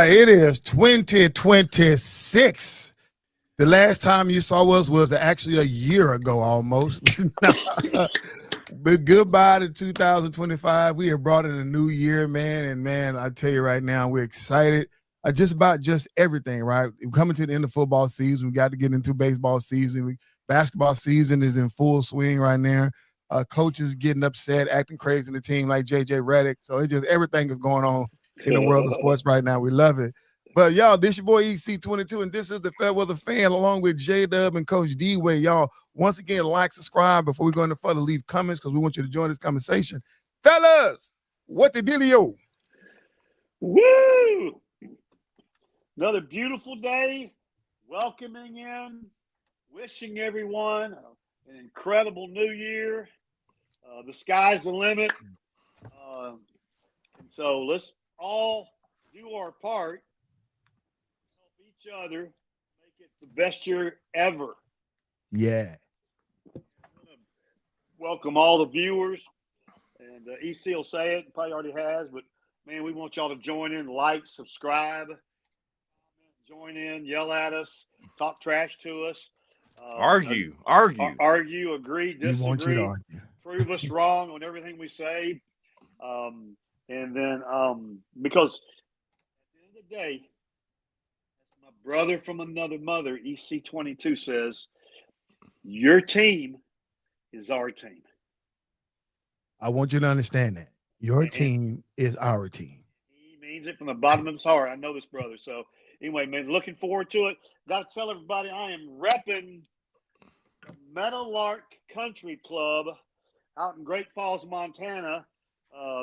It is 2026. The last time you saw us was actually a year ago almost. But goodbye to 2025. We have brought in a new year, man. And man, I tell you right now, we're excited just about everything, right? We're coming to the end of football season. We got to get into baseball season. Basketball season is in full swing right now. Coaches getting upset, acting crazy in the team like JJ Redick. So it just everything is going on in the world of sports right now. We love it. But y'all, this your boy EC22, and this is the FairWeather Fan along with J-Dub and Coach D-Way. Y'all, once again, like, subscribe before we go into further, leave comments because we want you to join this conversation. Fellas, what the dealio? Woo! Another beautiful day, welcoming in, wishing everyone an incredible new year. The sky's the limit. And so let's all do our part, help each other, make it the best year ever. Yeah. Welcome all the viewers. And EC will say it, probably already has, but man, we want y'all to join in, like, subscribe, join in, yell at us, talk trash to us. Argue, agree, We want you disagree, to argue. prove us wrong on everything we say. And then because at the end of the day, as my brother from another mother, EC22 says, your team is our team. I want you to understand that. Your team is our team. He means it from the bottom of his heart. I know this brother. So anyway, man, looking forward to it. Got to tell everybody I am repping the Meadowlark Country Club out in Great Falls, Montana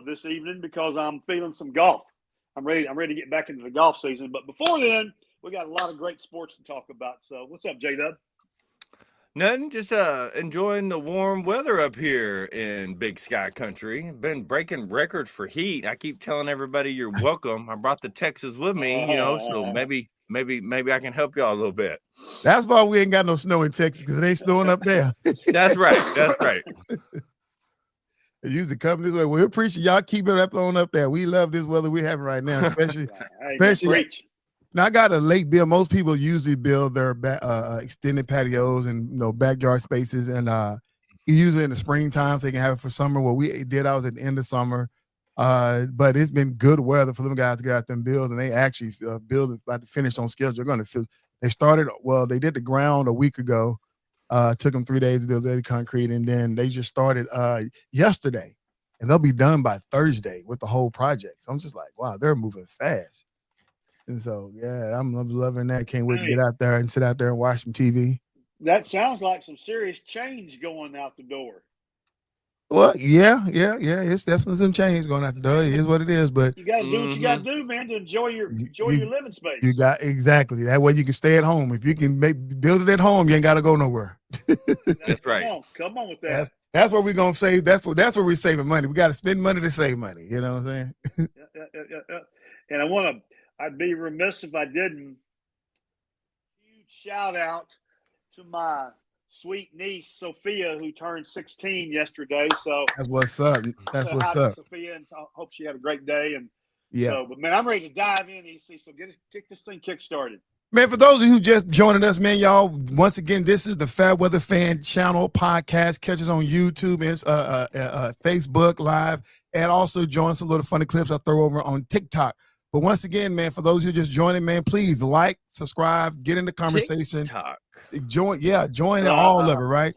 this evening because I'm feeling some golf. I'm ready to get back into the golf season. But before then, we got a lot of great sports to talk about. So what's up, J-Dub? Nothing, just enjoying the warm weather up here in Big Sky Country. Been breaking records for heat. I keep telling everybody you're welcome. I brought the Texas with me, so maybe I can help y'all a little bit. That's why we ain't got no snow in Texas because it ain't snowing up there. That's right. It usually come this way. We appreciate y'all keeping it up there. We love this weather we're having right now, especially. Now, I got a late build. Most people usually build their extended patios and backyard spaces, and usually in the springtime so they can have it for summer. What we did, I was at the end of summer, but it's been good weather for them guys to get out there and build, and they actually build about to finish on schedule. They're going to. They started. Well, they did the ground a week ago. Took them 3 days to do the concrete, and then they just started yesterday, and they'll be done by Thursday with the whole project. So I'm just like, wow, they're moving fast. And so, yeah, I'm loving that. Can't wait to get out there and sit out there and watch some TV. That sounds like some serious change going out the door. Well, yeah. It's definitely some change going out the door. It is what it is, but you got to do what you got to do, man, to enjoy your living space. You got exactly that way. You can stay at home. If you can build it at home, you ain't got to go nowhere. That's right. Come on with that. That's what we're gonna save. That's where we're saving money. We got to spend money to save money. You know what I'm saying? Yeah. And I'd be remiss if I didn't. Huge shout out to my sweet niece Sophia, who turned 16 yesterday. So that's what's up. That's what's up, Sophia, and I hope she had a great day. And yeah, but man, I'm ready to dive in, EC. So get this thing kick started. Man, for those of you who just joining us, man, y'all, once again, this is the FairWeather Fan Channel podcast. Catch us on YouTube and Facebook Live, and also join some little funny clips I throw over on TikTok. But once again, man, for those who just joining, man, please like, subscribe, get in the conversation. TikTok. Join all of it, right?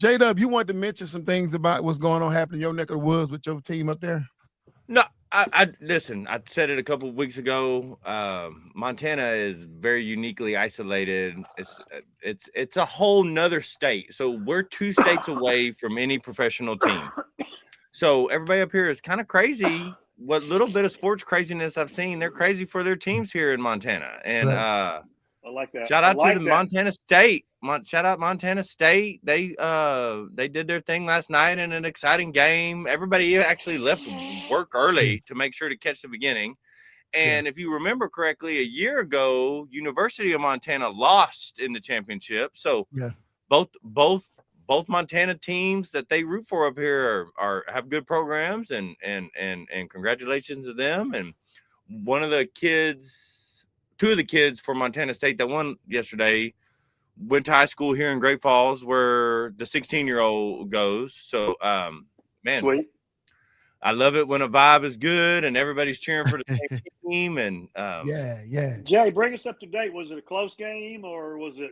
J-Dub, you wanted to mention some things about what's going on happening in your neck of the woods with your team up there? No, I listen, I said it a couple of weeks ago. Montana is very uniquely isolated. It's a whole nother state. So we're 2 states away from any professional team. So everybody up here is kind of crazy. What little bit of sports craziness I've seen, they're crazy for their teams here in Montana. And I like that. Shout out to the Montana State. Shout out Montana State. They did their thing last night in an exciting game. Everybody actually left work early to make sure to catch the beginning. And if you remember correctly, a year ago, University of Montana lost in the championship. So both Montana teams that they root for up here have good programs, and congratulations to them. And One of the kids, two of the kids for Montana State that won yesterday went to high school here in Great Falls where the 16-year-old goes. So, man, sweet. I love it when a vibe is good and everybody's cheering for the same team. And yeah. Jay, bring us up to date. Was it a close game or was it?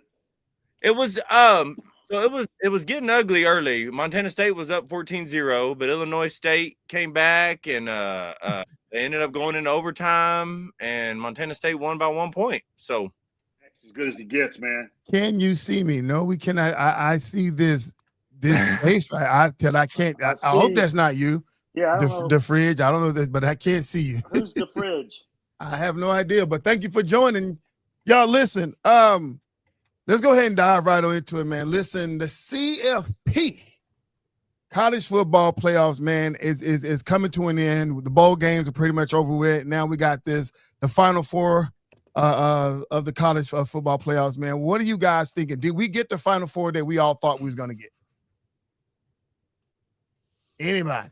It was so it was getting ugly early. Montana State was up 14-0, but Illinois State came back and they ended up going into overtime, and Montana State won by 1 point. So that's as good as it gets, man. Can you see me? No, we cannot. I see this face. I can't. I hope that's not you. Yeah, the fridge. I don't know this, but I can't see you. Who's the fridge? I have no idea, but thank you for joining. Y'all listen, let's go ahead and dive right on into it, man. Listen, the CFP college football playoffs, man, is coming to an end. The bowl games are pretty much over with. Now we got the Final Four of the college football playoffs, man. What are you guys thinking? Did we get the Final Four that we all thought we was going to get? Anybody?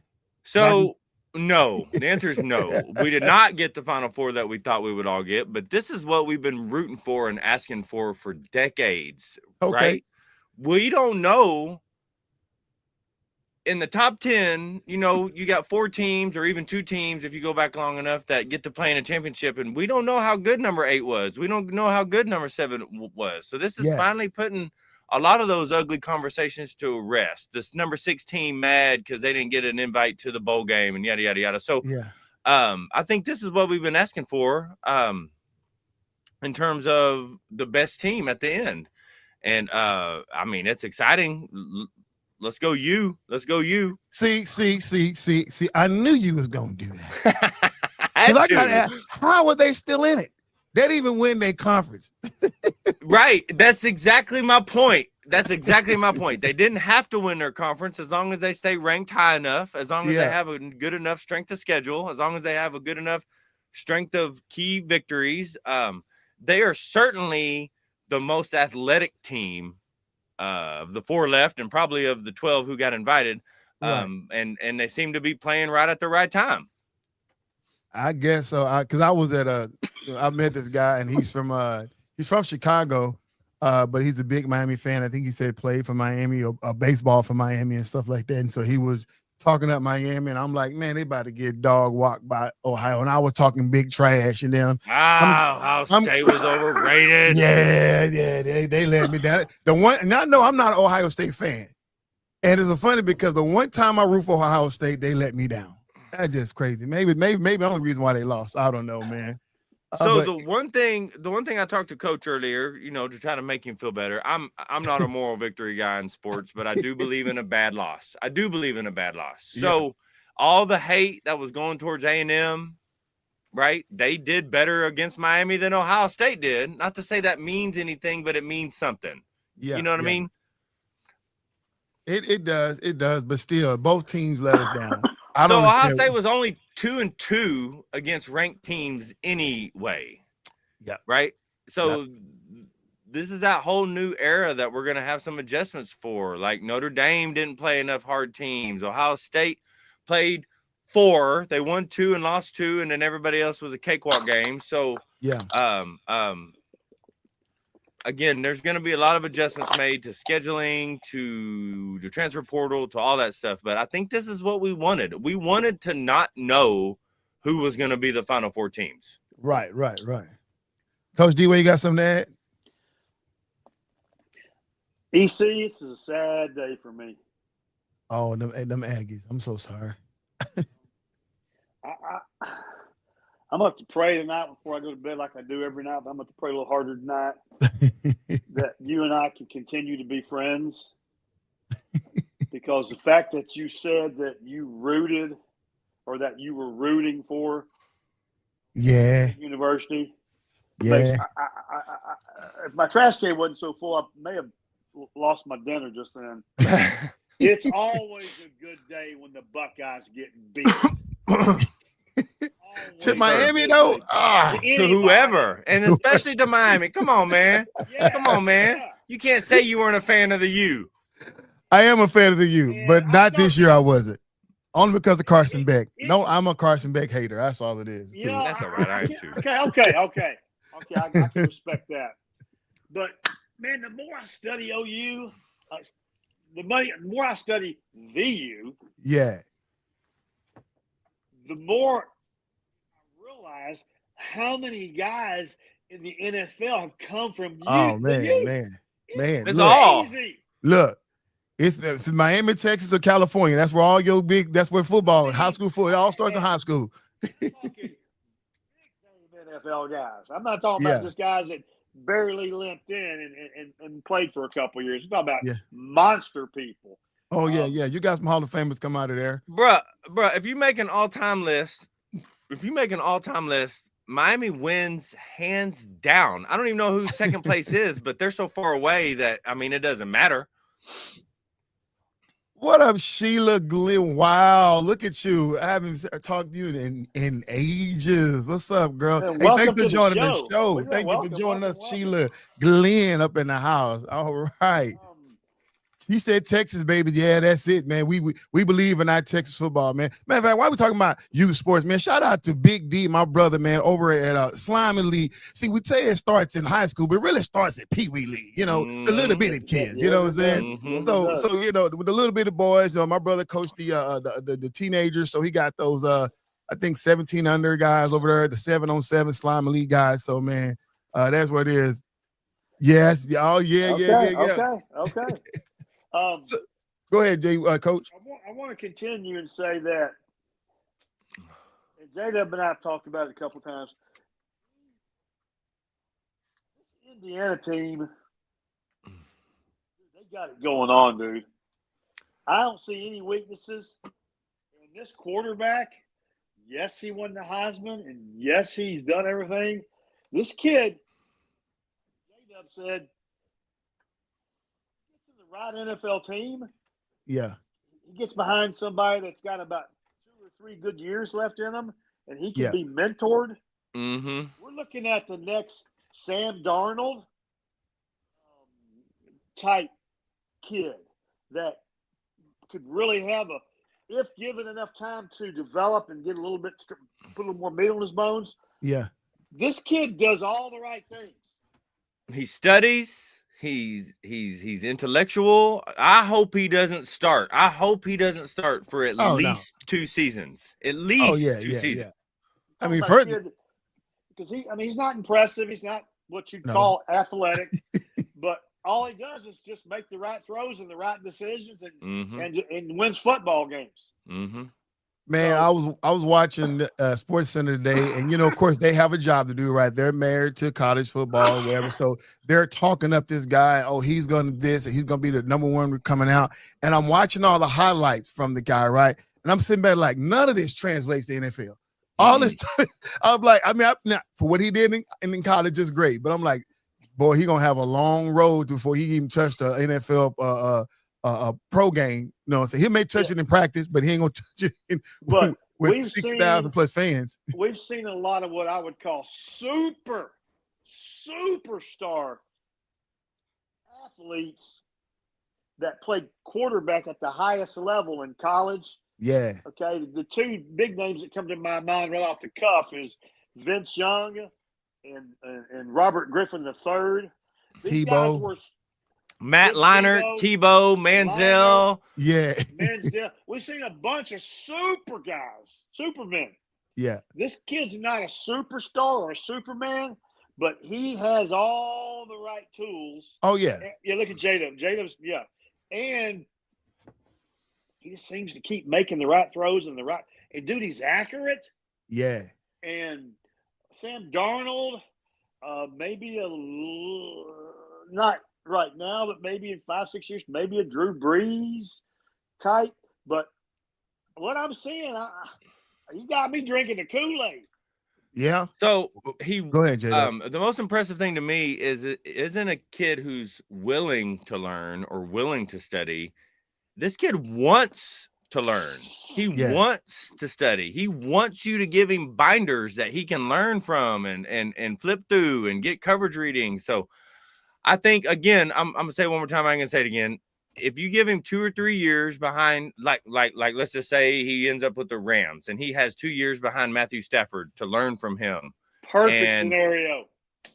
So, no. The answer is no. We did not get the Final Four that we thought we would all get, but this is what we've been rooting for and asking for decades, right? We don't know. In the top 10, you know, you got 4 teams or even 2 teams, if you go back long enough, that get to play in a championship, and we don't know how good number 8 was. We don't know how good number 7 was. So this is finally putting a lot of those ugly conversations to rest. This number 6 team mad because they didn't get an invite to the bowl game and yada, yada, yada. So I think this is what we've been asking for in terms of the best team at the end. And, I mean, it's exciting. Let's go you. Let's go you. See. I knew you was going to do that. I got to ask, how are they still in it? They didn't even win their conference. Right. That's exactly my point. They didn't have to win their conference as long as they stay ranked high enough, as long as they have a good enough strength of schedule, as long as they have a good enough strength of key victories. They are certainly the most athletic team of the 4 left and probably of the 12 who got invited. And they seem to be playing right at the right time. I guess so. Because I was at I met this guy, and he's from Chicago, but he's a big Miami fan. I think he said played for Miami or baseball for Miami and stuff like that. And so he was talking up Miami, and I'm like, man, they about to get dog walked by Ohio. And I was talking big trash, and then Ohio State was overrated. Yeah, they let me down. I'm not an Ohio State fan, and it's funny because the one time I root for Ohio State, they let me down. That's just crazy. Maybe the only reason why they lost. I don't know, man. So the one thing I talked to Coach earlier, you know, to try to make him feel better. I'm not a moral victory guy in sports, but I do believe in a bad loss. So all the hate that was going towards A&M, right? They did better against Miami than Ohio State did. Not to say that means anything, but it means something. Yeah, you know what I mean? It does, but still, both teams let us down. So Ohio State was only 2-2 against ranked teams anyway. Yeah. Right. So this is that whole new era that we're going to have some adjustments for. Like Notre Dame didn't play enough hard teams. Ohio State played 4. They won 2 and lost 2, and then everybody else was a cakewalk game. So again, there's going to be a lot of adjustments made to scheduling, to the transfer portal, to all that stuff. But I think this is what we wanted. We wanted to not know who was going to be the Final 4 teams. Right. Coach D-Way, you got something to add? EC, it's a sad day for me. Oh, them Aggies. I'm so sorry. I'm going to have to pray tonight before I go to bed like I do every night, but I'm going to pray a little harder tonight that you and I can continue to be friends. Because the fact that you said that you rooted or that you were rooting for university. Yeah. If my trash can wasn't so full, I may have lost my dinner just then. It's always a good day when the Buckeyes get beat. To Miami, though? To whoever, and especially to Miami. Come on, man. Yeah. You can't say you weren't a fan of the U. I am a fan of the U, but not this year I wasn't. Only because of Carson Beck. No, I'm a Carson Beck hater. That's all it is. You know, that's all right. I am too. Okay. I can respect that. But man, the more I study OU, the more I study VU, yeah, the more I realize how many guys in the NFL have come from oh man. It's look, all. Look, it's Miami, Texas, or California. That's where all your that's where football, high school football, it all starts in high school. NFL guys. I'm not talking about just guys that barely limped in and played for a couple of years. I'm talking about monster people. Oh, yeah. You got some Hall of Famers come out of there. Bruh, if you make an all-time list, Miami wins hands down. I don't even know who second place is, but they're so far away that, I mean, it doesn't matter. What up, Sheila Glenn? Wow, look at you. I haven't talked to you in ages. What's up, girl? Man, hey, thanks for joining the show. Thank you for joining us, Sheila Glenn, up in the house. All right. He said Texas, baby. Yeah, that's it, man. We believe in our Texas football, man. Matter of fact, why are we talking about youth sports, man? Shout out to Big D, my brother, man, over at Slimy League. See, we say it starts in high school, but it really starts at Pee Wee League, you know, the little bitty kids, you know what I'm saying? So you know, with the little bitty boys, you know, my brother coached the teenagers, so he got those I think 17 under guys over there, the 7-on-7 Slimy League guys. So man, that's what it is. Yes, Okay. So, go ahead, Jay, Coach. I want to continue and say that, and J-Dub and I have talked about it a couple times. This Indiana team, they got it going on, dude. I don't see any weaknesses in this quarterback. Yes, he won the Heisman, and yes, he's done everything. This kid, J-Dub said, right NFL team. Yeah. He gets behind somebody that's got about 2 or 3 good years left in him, and he can be mentored. Mm-hmm. We're looking at the next Sam Darnold type kid that could really have if given enough time to develop and get put a little more meat on his bones. Yeah. This kid does all the right things. He studies. He's intellectual. I hope he doesn't start. For at least 2 seasons. At least 2 seasons. Yeah. I mean, because he's not impressive. He's not what you'd call athletic, but all he does is just make the right throws and the right decisions and wins football games. Mm-hmm. Man, I was watching Sports Center today, and you know, of course, they have a job to do, right? They're married to college football or whatever, so they're talking up this guy. Oh, he's gonna this, and he's gonna be the number one coming out. And I'm watching all the highlights from the guy, right? And I'm sitting back like, none of this translates to NFL. All this, I'm like, I mean, for what he did in college is great, but I'm like, boy, he gonna have a long road before he even touched the NFL pro game. No, so he may touch it in practice, but he ain't gonna touch it with 6,000 plus fans. We've seen a lot of what I would call superstar athletes that played quarterback at the highest level in college. Yeah. Okay. The 2 big names that come to my mind right off the cuff is Vince Young and Robert Griffin III. Tebow. Matt Leinart, Tebow, Manziel. Yeah. Manziel. We've seen a bunch of super guys, supermen. Yeah. This kid's not a superstar or a superman, but he has all the right tools. Oh, yeah. Yeah, look at J-Dub. J-Dub's, yeah. And he just seems to keep making the right throws and dude, he's accurate. Yeah. And Sam Darnold, maybe not right now, but maybe in 5-6 years, maybe a Drew Brees type. But what I'm seeing, he got me drinking the Kool-Aid. Yeah. So go ahead, Jay. The most impressive thing to me isn't a kid who's willing to learn or willing to study. This kid wants to learn. He wants to study. He wants you to give him binders that he can learn from and flip through and get coverage readings. So I think, again, I'm going to say it one more time. I'm going to say it again. if you give him 2 or 3 years behind, like let's just say he ends up with the Rams and he has 2 years behind Matthew Stafford to learn from him. Perfect scenario.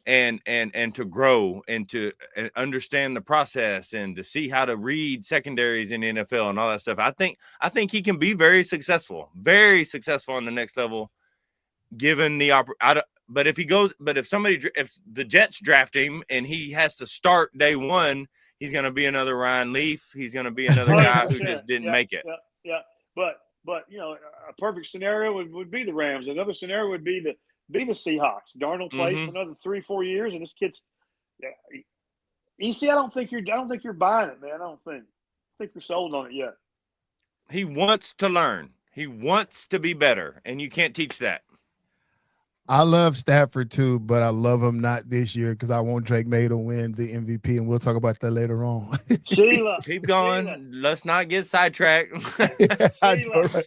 And to grow and to understand the process and to see how to read secondaries in the NFL and all that stuff. I think he can be very successful on the next level, given the but if the Jets draft him and he has to start day one, he's going to be another Ryan Leaf. He's going to be another guy who just didn't make it. Yeah. But a perfect scenario would be the Rams. Another scenario would be the Seahawks. Darnold plays for another 3-4 years, and this kid's. EC, I don't think you're buying it, man. I think you're sold on it yet. He wants to learn. He wants to be better, and you can't teach that. I love Stafford too, but I love him not this year because I want Drake May to win the MVP, and we'll talk about that later on. Sheila, keep going. Sheila. Let's not get sidetracked. Sheila,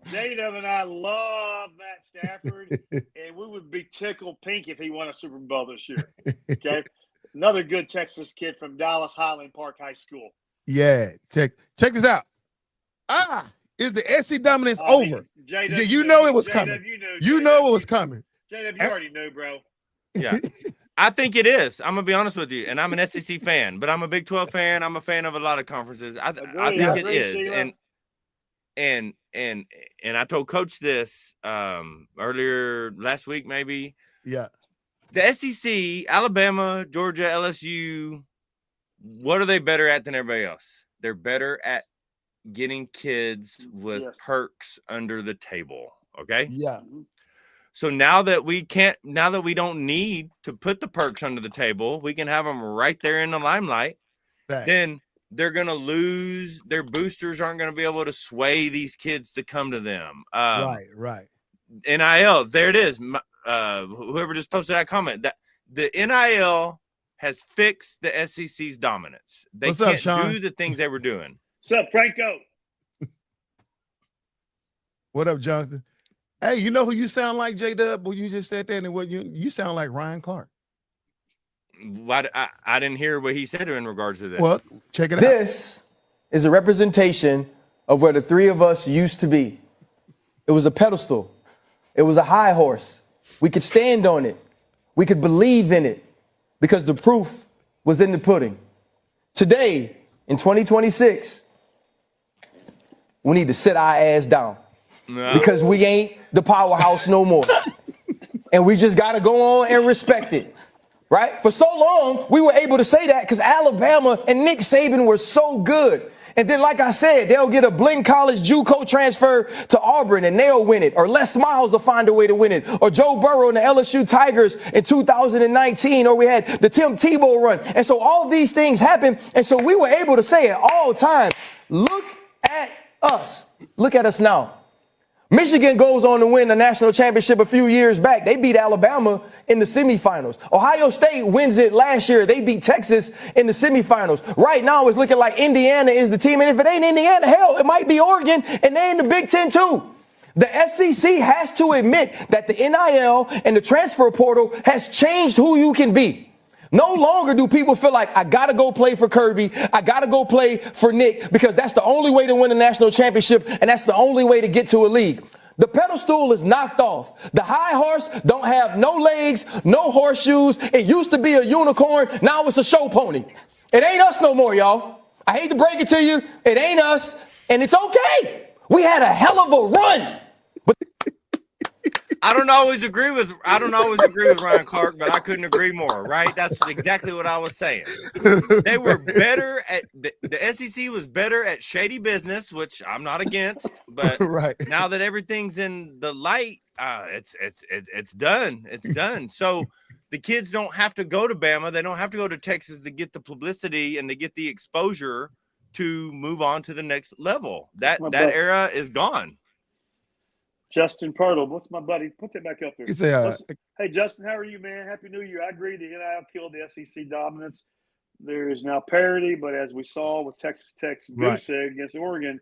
J-Dub and I love Matt Stafford, and we would be tickled pink if he won a Super Bowl this year. Okay, another good Texas kid from Dallas Highland Park High School. Yeah, check this out. Is the SC dominance over? You know it was coming. You know it was coming. J-Dub, you already knew, bro. Yeah. I think it is. I'm going to be honest with you. And I'm an SEC fan, but I'm a Big 12 fan. I'm a fan of a lot of conferences. I think it is. Sheila. And I told Coach this earlier last week, maybe. Yeah. The SEC, Alabama, Georgia, LSU, what are they better at than everybody else? They're better at getting kids with perks under the table. Okay. Yeah. So now that we don't need to put the perks under the table, we can have them right there in the limelight. Then they're going to lose. Their boosters aren't going to be able to sway these kids to come to them. Right. NIL. There it is. Whoever just posted that comment, that the NIL has fixed the SEC's dominance. They can't do the things they were doing. What's up, Franco? What up, Jonathan? Hey, you know who you sound like, J-Dub? Well, you just said that, and what you sound like Ryan Clark. I didn't hear what he said in regards to this. Well, check it out. This is a representation of where the three of us used to be. It was a pedestal. It was a high horse. We could stand on it. We could believe in it because the proof was in the pudding. Today, in 2026, we need to sit our ass down because we ain't the powerhouse no more. And we just got to go on and respect it, right? For so long, we were able to say that because Alabama and Nick Saban were so good. And then, like I said, they'll get a Blinn College JUCO transfer to Auburn and they'll win it. Or Les Miles will find a way to win it. Or Joe Burrow and the LSU Tigers in 2019. Or we had the Tim Tebow run. And so all these things happen. And so we were able to say at all times, look at us. Look at us now. Michigan goes on to win the national championship a few years back. They beat Alabama in the semifinals. Ohio State wins it last year. They beat Texas in the semifinals. Right now, it's looking like Indiana is the team. And if it ain't Indiana, hell, it might be Oregon, and they're in the Big Ten too. The SEC has to admit that the NIL and the transfer portal has changed who you can be. No longer do people feel like I got to go play for Kirby. I got to go play for Nick because that's the only way to win a national championship. And that's the only way to get to a league. The pedestal is knocked off. The high horse don't have no legs, no horseshoes. It used to be a unicorn. Now it's a show pony. It ain't us no more, y'all. I hate to break it to you. It ain't us. And it's okay. We had a hell of a run. I don't always agree with Ryan Clark, but I couldn't agree more, right? That's exactly what I was saying. They were better at the SEC was better at shady business, which I'm not against, but right. Now that everything's in the light, it's done. It's done. So the kids don't have to go to Bama, they don't have to go to Texas to get the publicity and to get the exposure to move on to the next level. That era is gone. Justin Pirtle, what's my buddy? Put that back up there. Hey, Justin, how are you, man? Happy New Year. I agree the NIL killed the SEC dominance. There is now parity, but as we saw with Texas Tech and Goose Egg against Oregon,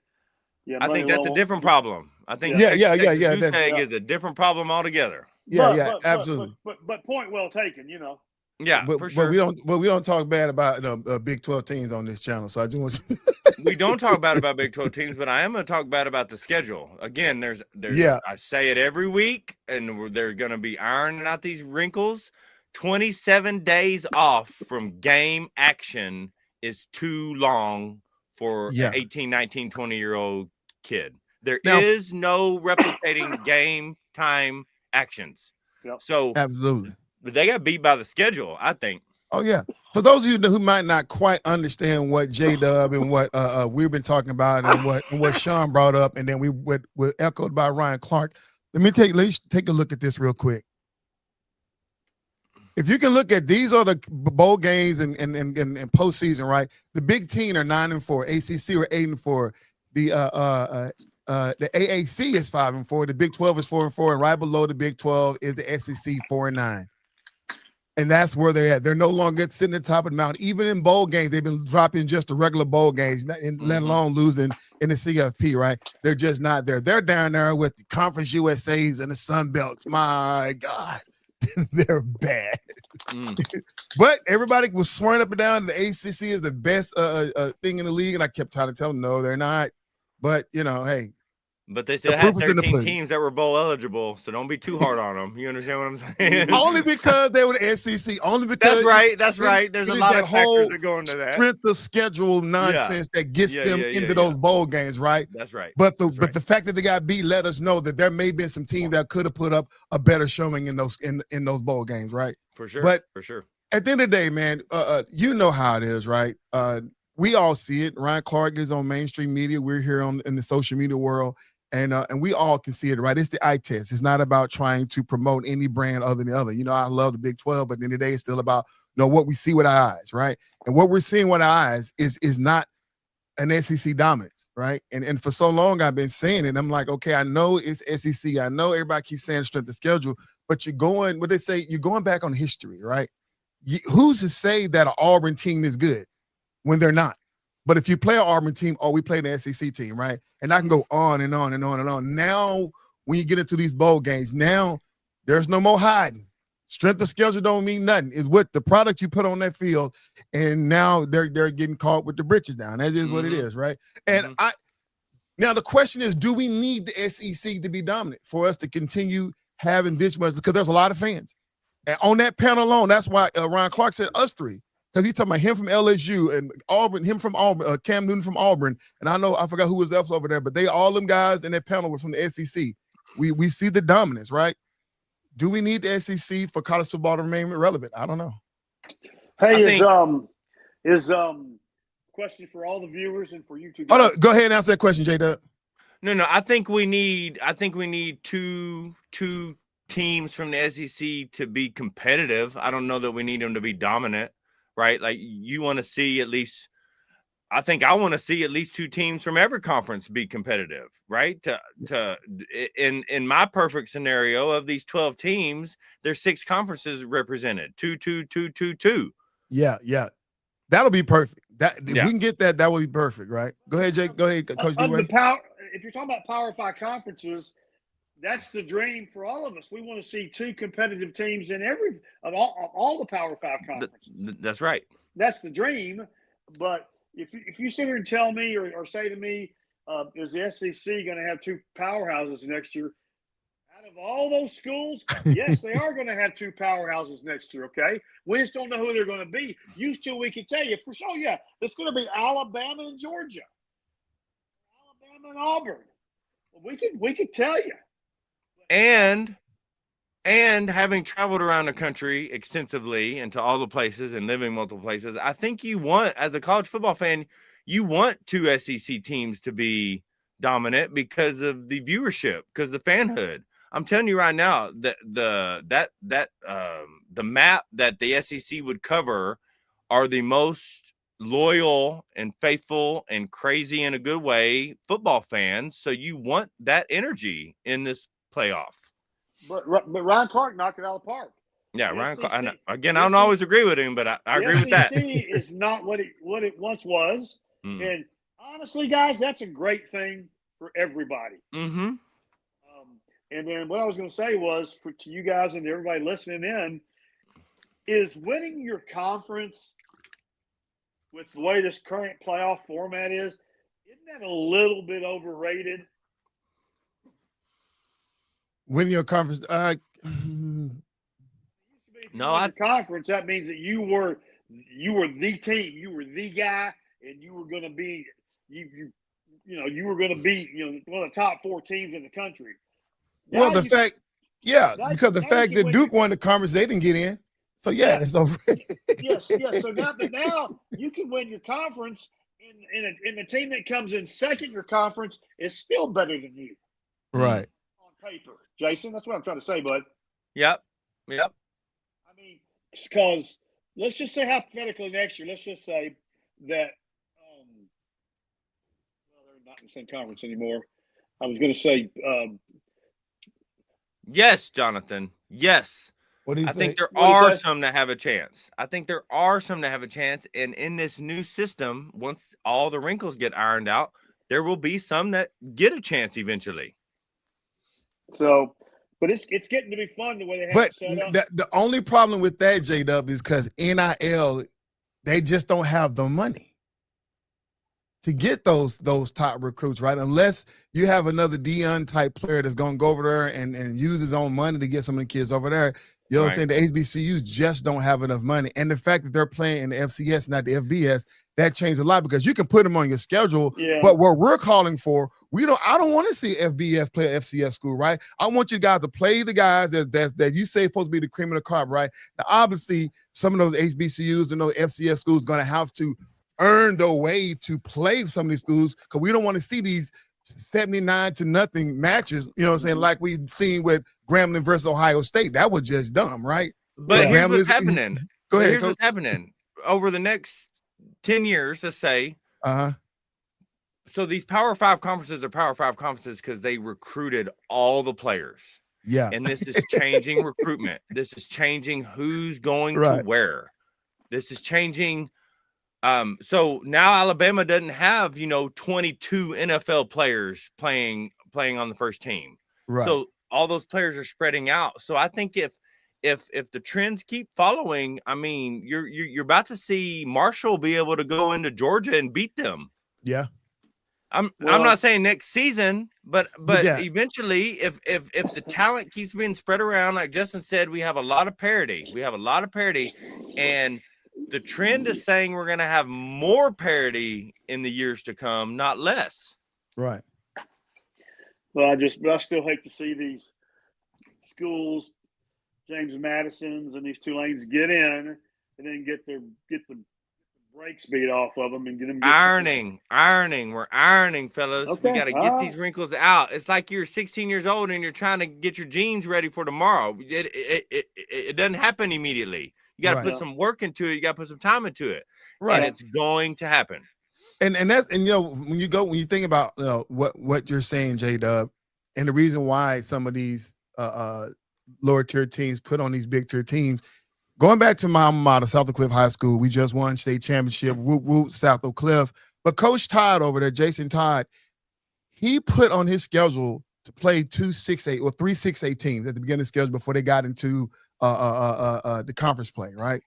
I think that's a different problem. I think Goose Egg is a different problem altogether. Absolutely. But point well taken, you know. Yeah, but, for sure. But we don't talk bad about Big 12 teams on this channel. So I just want we don't talk bad about Big 12 teams, but I am going to talk bad about the schedule. Again, there's yeah. I say it every week, and they're going to be ironing out these wrinkles. 27 days off from game action is too long for an 18, 19, 20-year-old kid. There is no replicating game time actions. Yep. So absolutely. But they got beat by the schedule, I think. Oh, yeah. For those of you who might not quite understand what J-Dub and what we've been talking about and what Sean brought up, and then we were echoed by Ryan Clark, let's take a look at this real quick. If you can look at these are the bowl games and postseason, right? The Big Ten are 9-4, ACC are 8-4, the AAC is 5-4, the Big 12 is 4-4, and right below the Big 12 is the SEC 4-9. And that's where they're at. They're no longer sitting at the top of the mountain. Even in bowl games, they've been dropping just the regular bowl games, let alone losing in the CFP, right? They're just not there. They're down there with the Conference USAs and the Sun Belts. My God, they're bad. But everybody was swearing up and down the ACC is the best thing in the league, and I kept trying to tell them, no, they're not. But, hey. But they still had 13 teams that were bowl eligible, so don't be too hard on them. You understand what I'm saying? Only because they were the SEC. Only because that's right. There's a lot of factors that go into that. Strength of schedule nonsense that gets them into those bowl games, right? That's right. But the fact that they got beat let us know that there may have been some teams that could have put up a better showing in those bowl games, right? For sure. But for sure. At the end of the day, man, you know how it is, right? We all see it. Ryan Clark is on mainstream media. We're here in the social media world. And we all can see it, right? It's the eye test. It's not about trying to promote any brand other than the other. I love the Big 12, but at the end of the day, it's still about what we see with our eyes, right? And what we're seeing with our eyes is not an SEC dominance, right? And for so long, I've been saying it. I'm like, okay, I know it's SEC. I know everybody keeps saying strength of schedule, but you're going back on history, right? Who's to say that an Auburn team is good when they're not? But if you play an Auburn team, we play the SEC team, right? And I can go on and on and on and on. Now, when you get into these bowl games, now there's no more hiding. Strength of schedule don't mean nothing. It's what the product you put on that field, and now they're getting caught with the britches down. That is what it is, right? And now the question is, do we need the SEC to be dominant for us to continue having this much? Because there's a lot of fans. And on that panel alone, that's why Ryan Clark said us three. Because he's talking about him from LSU and Auburn, him from Auburn, Cam Newton from Auburn, and I forgot who was else over there, but all them guys in that panel were from the SEC. We see the dominance, right? Do we need the SEC for college football to remain relevant? I don't know. Hey, is question for all the viewers and for you two guys. Hold on, go ahead and answer that question, J-Dub. No, I think we need two teams from the SEC to be competitive. I don't know that we need them to be dominant. Right, like you want to see at least. I think I want to see at least two teams from every conference be competitive. Right, in my perfect scenario of these 12 teams, there's 6 conferences represented. 2. Yeah, that'll be perfect. If we can get that, that would be perfect. Right? Go ahead, Jake. Go ahead, Coach. If you're talking about Power 5 conferences, that's the dream for all of us. We want to see 2 competitive teams in all the Power 5 conferences. That's right. That's the dream. But if you sit here and tell me or say to me, is the SEC going to have 2 powerhouses next year? Out of all those schools, yes, they are going to have 2 powerhouses next year, okay? We just don't know who they're going to be. Used to, we could tell you for sure, it's going to be Alabama and Georgia. Alabama and Auburn. We could tell you. And having traveled around the country extensively into all the places and living multiple places, I think you want, as a college football fan, you want 2 SEC teams to be dominant because of the viewership, because the fanhood. I'm telling you right now that the map that the SEC would cover are the most loyal and faithful and crazy in a good way football fans. So you want that energy in this playoff. But Ryan Clark knocked it out of the park. Yeah, Ryan Clark. I don't always agree with him, but I agree with that. The SEC is not what it once was. And honestly, guys, that's a great thing for everybody. Mm-hmm. And then what I was going to say was to you guys and everybody listening in, is winning your conference with the way this current playoff format is, isn't that a little bit overrated? Winning your conference, conference, that means that you were the team, you were the guy, and you were going to be you were going to be one of the top 4 teams in the country. Now because the fact that Duke won the conference, they didn't get in. So it's over. yes. So now you can win your conference, and the team that comes in second in your conference is still better than you. Right. On paper, Jason. That's what I'm trying to say, bud. Yep. I mean, because let's just say hypothetically next year, let's just say that they're not in the same conference anymore. I was going to say yes, Jonathan. Yes. What do you I say? think there are some that have a chance. And in this new system, once all the wrinkles get ironed out, there will be some that get a chance eventually. So, but it's getting to be fun the way they have it set up. The only problem with that, J-Dub, is because NIL, they just don't have the money to get those top recruits, right? Unless you have another Dion type player that's going to go over there and use his own money to get some of the kids over there. You know what I'm saying? The HBCUs just don't have enough money. And the fact that they're playing in the FCS, not the FBS, that changed a lot because you can put them on your schedule. Yeah. But what we're calling for, I don't want to see FBS play at FCS school, right? I want you guys to play the guys that you say supposed to be the cream of the crop, right? Now, obviously, some of those HBCUs and those FCS schools are going to have to earn their way to play some of these schools because we don't want to see these 79-0 matches, you know what I'm saying, like we've seen with Grambling versus Ohio State. That was just dumb, right? But here's what's happening. Go ahead. Here's what's happening. Over the next 10 years, let's say, so these Power 5 conferences are Power 5 conferences because they recruited all the players. Yeah. And this is changing recruitment. This is changing who's going to where. This is changing. So now Alabama doesn't have, 22 NFL players playing on the first team. Right. So all those players are spreading out. So I think if the trends keep following, I mean, you're about to see Marshall be able to go into Georgia and beat them. Yeah. I'm not saying next season, but eventually if the talent keeps being spread around, like Justin said, we have a lot of parity. And the trend is saying we're going to have more parity in the years to come, not less. Right. Well, I still hate to see these schools, James Madison's and these Tulanes, get in and then get the brakes beat off of them and get them ironing. We're ironing, fellas. Okay. We got to get these wrinkles out. It's like you're 16 years old and you're trying to get your jeans ready for tomorrow. It doesn't happen immediately. You got to put some work into it. You got to put some time into it. Right. And it's going to happen. And when you think about what you're saying, J-Dub, and the reason why some of these lower tier teams put on these big tier teams, going back to my alma mater, South Oak Cliff High School, we just won state championship, whoop, whoop, South Oak Cliff. But Coach Todd over there, Jason Todd, he put on his schedule to play 3 6A teams at the beginning of the schedule before they got into the conference play, right?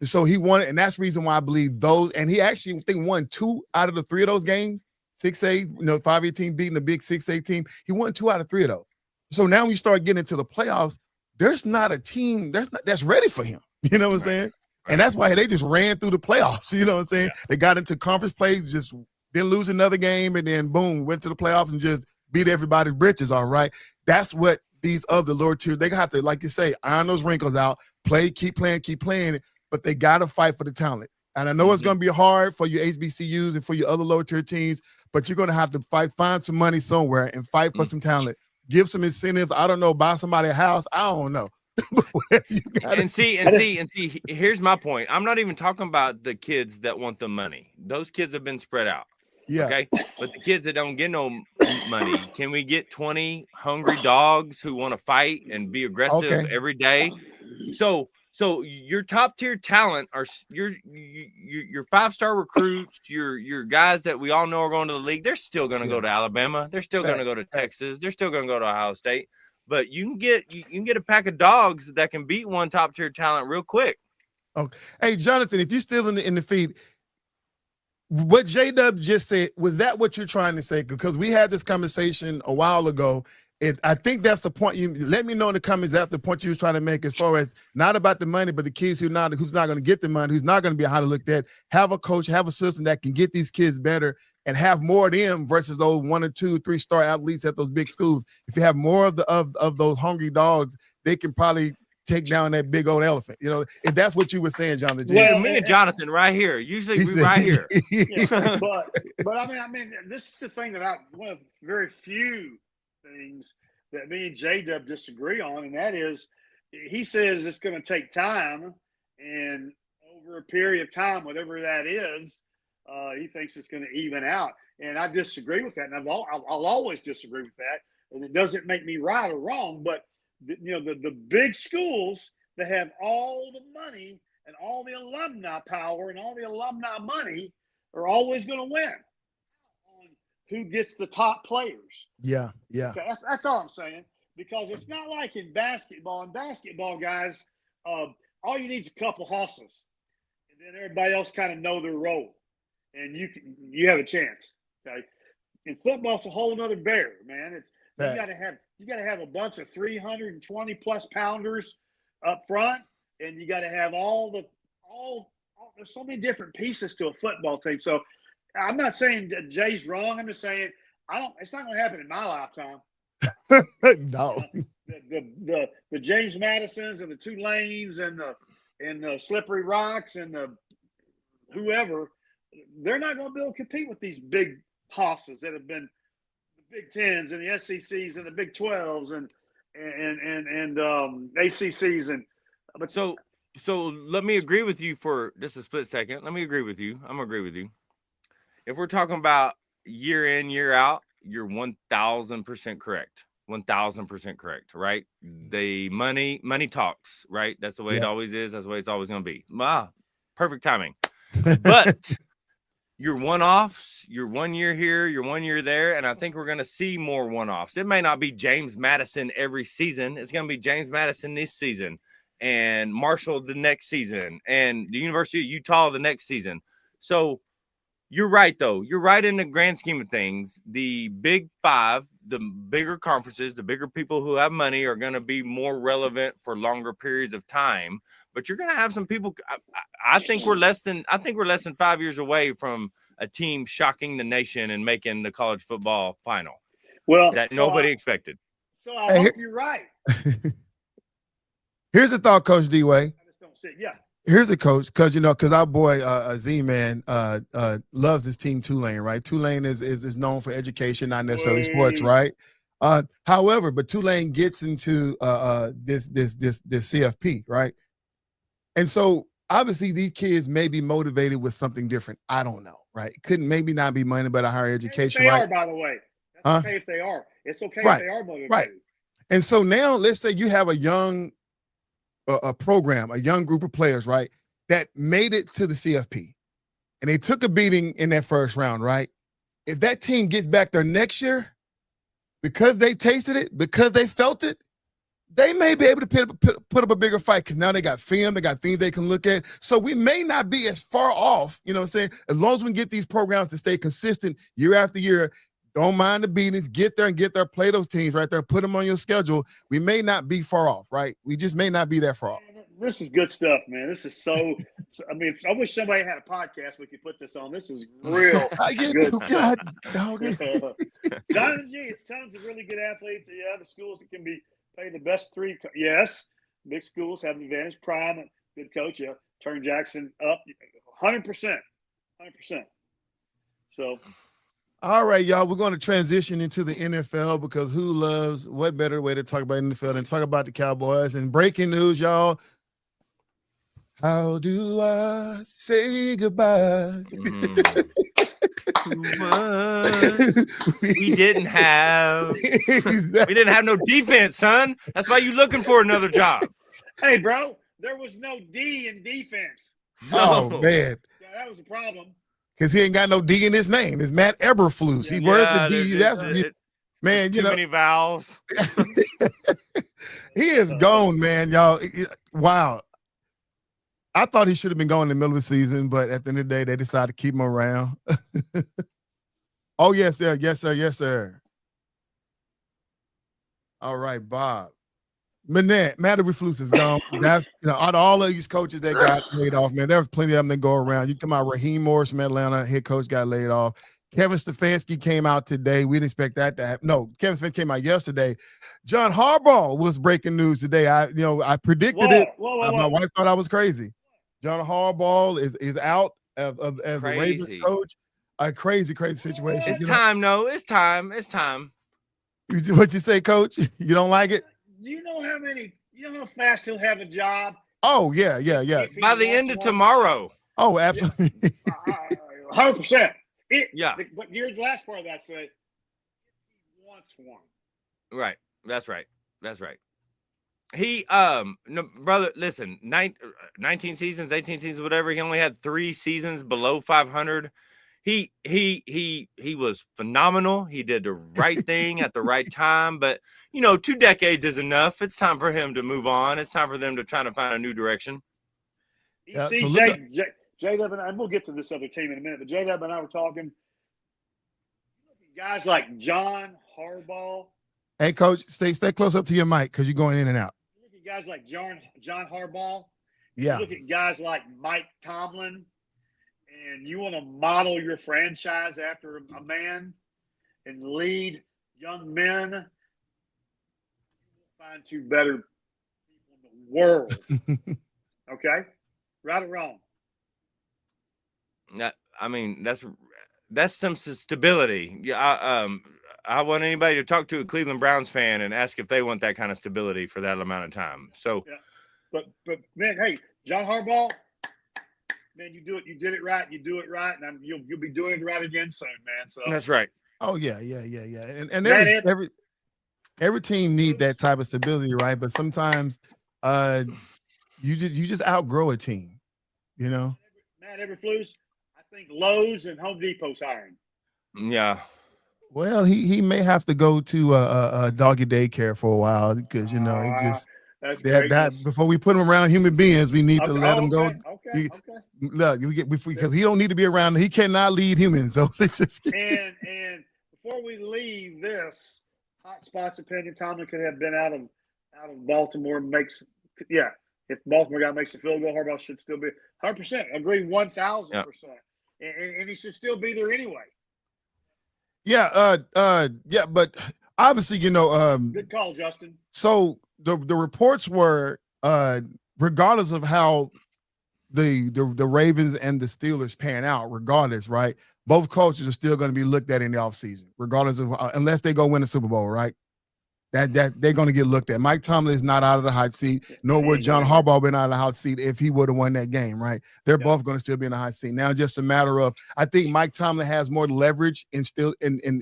So he won it, and that's the reason why I believe those, and he actually won 2 out of the 3 of those games. 6A, 5A team beating the big 6A team. He won 2 out of 3 of those. So now when you start getting into the playoffs, there's not a team that's ready for him. You know what I'm saying? Right. And that's why they just ran through the playoffs. You know what I'm saying? Yeah. They got into conference play, just didn't lose another game, and then boom, went to the playoffs and just beat everybody's britches. All right. That's what these other lower tiers, they have to, like you say, iron those wrinkles out, keep playing, but they got to fight for the talent. And I know it's going to be hard for your HBCUs and for your other lower tier teams, but you're going to have to find some money somewhere and fight for some talent. Give some incentives. I don't know, buy somebody a house. I don't know. And see, here's my point. I'm not even talking about the kids that want the money. Those kids have been spread out. Yeah. Okay. But the kids that don't get no money, can we get 20 hungry dogs who want to fight and be aggressive every day? So your top tier talent are your 5-star recruits, your guys that we all know are going to the league. They're still going to go to Alabama. They're still going to go to Texas. They're still going to go to Ohio State. But you can get a pack of dogs that can beat one top tier talent real quick. Okay. Hey, Jonathan, if you're still in the feed, what J-Dub just said, was that what you're trying to say? Because we had this conversation a while ago. I think that's the point. You let me know in the comments. That's the point you was trying to make, as far as not about the money, but the kids who's not going to get the money, who's not going to be highly looked at. Have a coach, have a system that can get these kids better, and have more of them versus those 1 or 2, 3-star athletes at those big schools. If you have more of those hungry dogs, they can probably take down that big old elephant. You know, if that's what you were saying, Jonathan. Well, me and Jonathan right here. Usually we right here. Yeah, but I mean, this is the thing that one of the very few things that me and J-Dub disagree on, and that is, he says it's going to take time, and over a period of time, whatever that is, he thinks it's going to even out. And I disagree with that, and I'll always disagree with that. And it doesn't make me right or wrong, but the big schools that have all the money and all the alumni power and all the alumni money are always going to win on who gets the top players. Yeah. So that's all I'm saying, because it's not like in basketball. In basketball, guys, all you need is a couple hustles, and then everybody else kind of know their role, and you have a chance. Okay, in football, it's a whole nother bear, man. You got to have a bunch of 320 plus pounders up front, and you got to have there's so many different pieces to a football team. So I'm not saying that Jay's wrong. I'm just saying it's not going to happen in my lifetime. No. The James Madisons and the Tulanes and the Slippery Rocks and the whoever, they're not going to be able to compete with these big hosses that have been the Big Tens and the SECs and the Big 12s and ACCs So let me agree with you for just a split second. Let me agree with you. I'm gonna agree with you. If we're talking about year in, year out, you're 1,000% correct. 1,000% correct, right? The money talks, right? That's the way it always is. That's the way it's always going to be. Perfect timing. But your one-offs, you're 1 year here, you're 1 year there, and I think we're going to see more one-offs. It may not be James Madison every season. It's going to be James Madison this season and Marshall the next season and the University of Utah the next season. So you're right, though. You're right in the grand scheme of things. The Big Five, the bigger conferences, the bigger people who have money are going to be more relevant for longer periods of time. But you're going to have some people. I think we're less than 5 years away from a team shocking the nation and making the college football final. Well, that nobody expected. So I hope you're right. Here's a thought, Coach D-Way. I just don't see it. Yeah. Here's a coach, because our boy Z-Man loves his team Tulane, right? Tulane is known for education, not necessarily sports, right? However, but Tulane gets into this CFP, right? And so obviously these kids may be motivated with something different. I don't know, right? It couldn't maybe not be money, but a higher education, they right? Are, by the way. That's okay if they are. It's okay if they are motivated. Right. And so now let's say you have a young program, a young group of players, right, that made it to the CFP, and they took a beating in that first round, right? If that team gets back there next year, because they tasted it, because they felt it, they may be able to put up a bigger fight, because now they got film, they got things they can look at. So we may not be as far off, you know what I'm saying? As long as we can get these programs to stay consistent year after year, don't mind the beatings, get there, play those teams right there, put them on your schedule. We may not be far off, right? We just may not be that far off. This is good stuff, man. This is so I mean, I wish somebody had a podcast we could put this on. This is real good stuff. Jonathan G, it's tons of really good athletes. Yeah, the schools that can be playing the best three. Yes, big schools have an advantage. Prime, good coach. Yeah, turn Jackson up 100%. 100%. So. All right, y'all, we're going to transition into the NFL, because what better way to talk about NFL than talk about the Cowboys? And breaking news, y'all. How do I say goodbye? We didn't have no defense, son. That's why you looking for another job. Hey, bro, there was no D in defense. Oh, man. Yeah, that was a problem. Because he ain't got no D in his name. It's Matt Eberflus. He wears the D. That's man, too many vowels. He is gone, man, y'all. Wow. I thought he should have been going in the middle of the season, but at the end of the day, they decided to keep him around. Oh, yes, sir. Yes, sir. Yes, sir. All right, Bob. Matt Eberflus is gone. That's out of all of these coaches that got laid off, man. There was plenty of them that go around. You come out, Raheem Morris from Atlanta, head coach, got laid off. Kevin Stefanski came out today. We didn't expect that to happen. No, Kevin Stefanski came out yesterday. John Harbaugh was breaking news today. I predicted it. My wife thought I was crazy. John Harbaugh is out as the Ravens coach. A crazy situation. It's time. No, it's time. It's time. What you say, Coach? You don't like it? Do you know how fast he'll have a job? Oh, yeah. By the end of tomorrow. Oh, absolutely. 100%. Yeah. But here's the last part of that say, he wants one. Right. That's right. He, no, brother, listen, 19 seasons, 18 seasons, whatever. He only had 3 seasons below 500. He was phenomenal. He did the right thing at the right time. But, 2 decades is enough. It's time for him to move on. It's time for them to try to find a new direction. J-Dub and I, and we'll get to this other team in a minute, but J-Dub and I were talking. Guys like John Harbaugh. Hey, Coach, stay close up to your mic because you're going in and out. You look at guys like John Harbaugh. Yeah. You look at guys like Mike Tomlin. And you want to model your franchise after a man and lead young men, you will find 2 better people in the world. Okay? Right or wrong? That's some stability. Yeah, I want anybody to talk to a Cleveland Browns fan and ask if they want that kind of stability for that amount of time. So, yeah. But man, hey, John Harbaugh. Man, you did it right. You do it right, and you'll be doing it right again soon, man. So that's right. Oh yeah. And every team need that type of stability, right? But sometimes, you just outgrow a team, Matt Eberflus, I think Lowe's and Home Depot's hiring. Yeah. Well, he may have to go to a doggy daycare for a while because he just. That before we put him around human beings, we need to let him go. Okay. Look, because he don't need to be around. He cannot lead humans. So let's just and before we leave this, Hot Spot's opinion, Tomlin could have been out of Baltimore. If Baltimore guy makes a field goal, Harbaugh should still be 100%. Agree 1,000%. And he should still be there anyway. Yeah. But obviously, good call, Justin. So. The reports were, regardless of how the Ravens and the Steelers pan out, regardless, right? Both coaches are still going to be looked at in the offseason, regardless of unless they go win a Super Bowl, right? That they're going to get looked at. Mike Tomlin is not out of the hot seat, nor would John Harbaugh been out of the hot seat if he would have won that game, right? They're both going to still be in the hot seat. Now, just a matter of, I think Mike Tomlin has more leverage in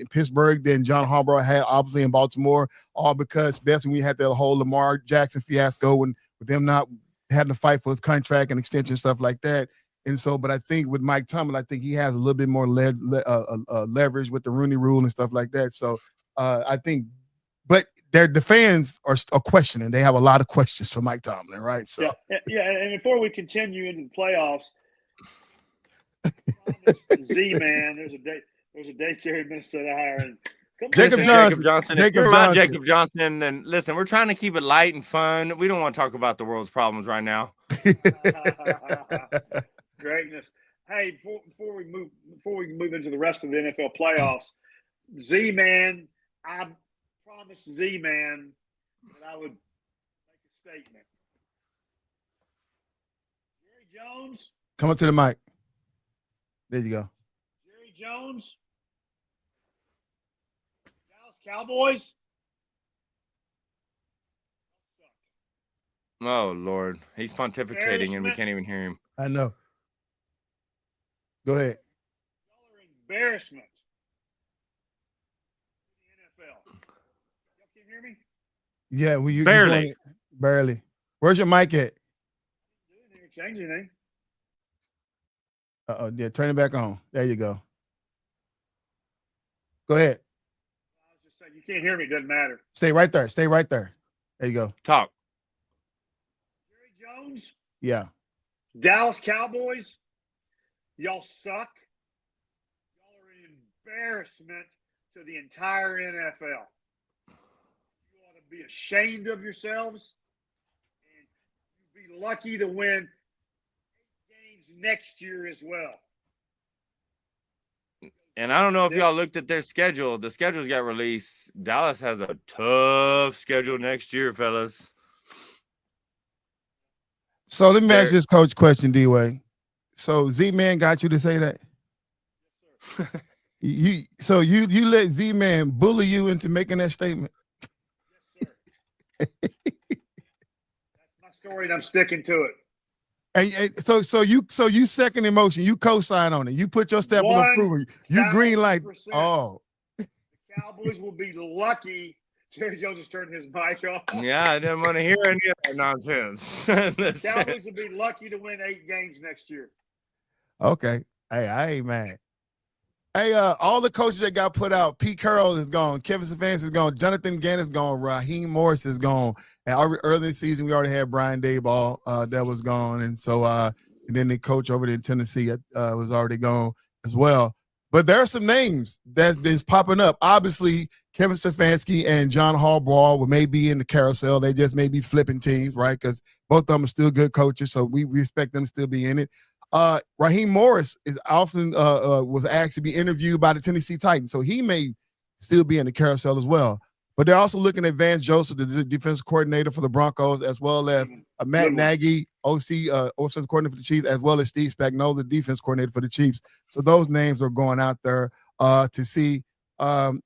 Pittsburgh than John Harbaugh had, obviously, in Baltimore, all because, especially when you had that whole Lamar Jackson fiasco and with them not having to fight for his contract and extension, stuff like that. And so, but I think with Mike Tomlin, I think he has a little bit more leverage with the Rooney Rule and stuff like that. So I think, but the fans are questioning. They have a lot of questions for Mike Tomlin, right? So yeah. And before we continue into the playoffs, Z-Man, there's a daycare in Minnesota hiring. Jacob Johnson. Jacob Johnson. And listen, we're trying to keep it light and fun. We don't want to talk about the world's problems right now. Greatness. Hey, before we move into the rest of the NFL playoffs, Z-Man, I promised Z-Man that I would make a statement. Jerry Jones. Come up to the mic. There you go. Jerry Jones. Dallas Cowboys. Oh, Lord. He's pontificating and we can't even hear him. I know. Go ahead. Y'all are embarrassment in the NFL. Y'all can hear me? Yeah, well, barely. Barely. Where's your mic at? Didn't change anything. Yeah, turn it back on. There you go. Go ahead. I was just saying, you can't hear me. It doesn't matter. Stay right there. Stay right there. There you go. Talk. Jerry Jones. Yeah. Dallas Cowboys, y'all suck. Y'all are an embarrassment to the entire NFL. You ought to be ashamed of yourselves. And you'd be lucky to win 8 games next year as well. And I don't know if y'all looked at their schedule. The schedules got released. Dallas has a tough schedule next year, fellas. So let me ask this coach question, D-Way. So Z-Man got you to say that? you let Z-Man bully you into making that statement? Yes, sir. That's my story, and I'm sticking to it. And so you second emotion, you co-sign on it. You put your step of approval. You green light. Oh. The Cowboys will be lucky. Jerry Jones just turned his mic off. Yeah, I didn't want to hear any of that nonsense. The Cowboys will be lucky to win 8 games next year. Okay. Hey, I ain't mad. Hey, all the coaches that got put out, Pete Carroll is gone, Kevin Stefanski is gone, Jonathan Gannon is gone, Raheem Morris is gone. And early in the season, we already had Brian Daboll that was gone. And so and then the coach over there in Tennessee was already gone as well. But there are some names that is popping up. Obviously, Kevin Stefanski and John Harbaugh may be in the carousel. They just may be flipping teams, right? Because both of them are still good coaches, so we expect them to still be in it. Raheem Morris is often was asked to be interviewed by the Tennessee Titans, so he may still be in the carousel as well. But they're also looking at Vance Joseph, the defensive coordinator for the Broncos, as well as Matt Nagy, offensive coordinator for the Chiefs, as well as Steve Spagnuolo, the defense coordinator for the Chiefs. So those names are going out there to see I had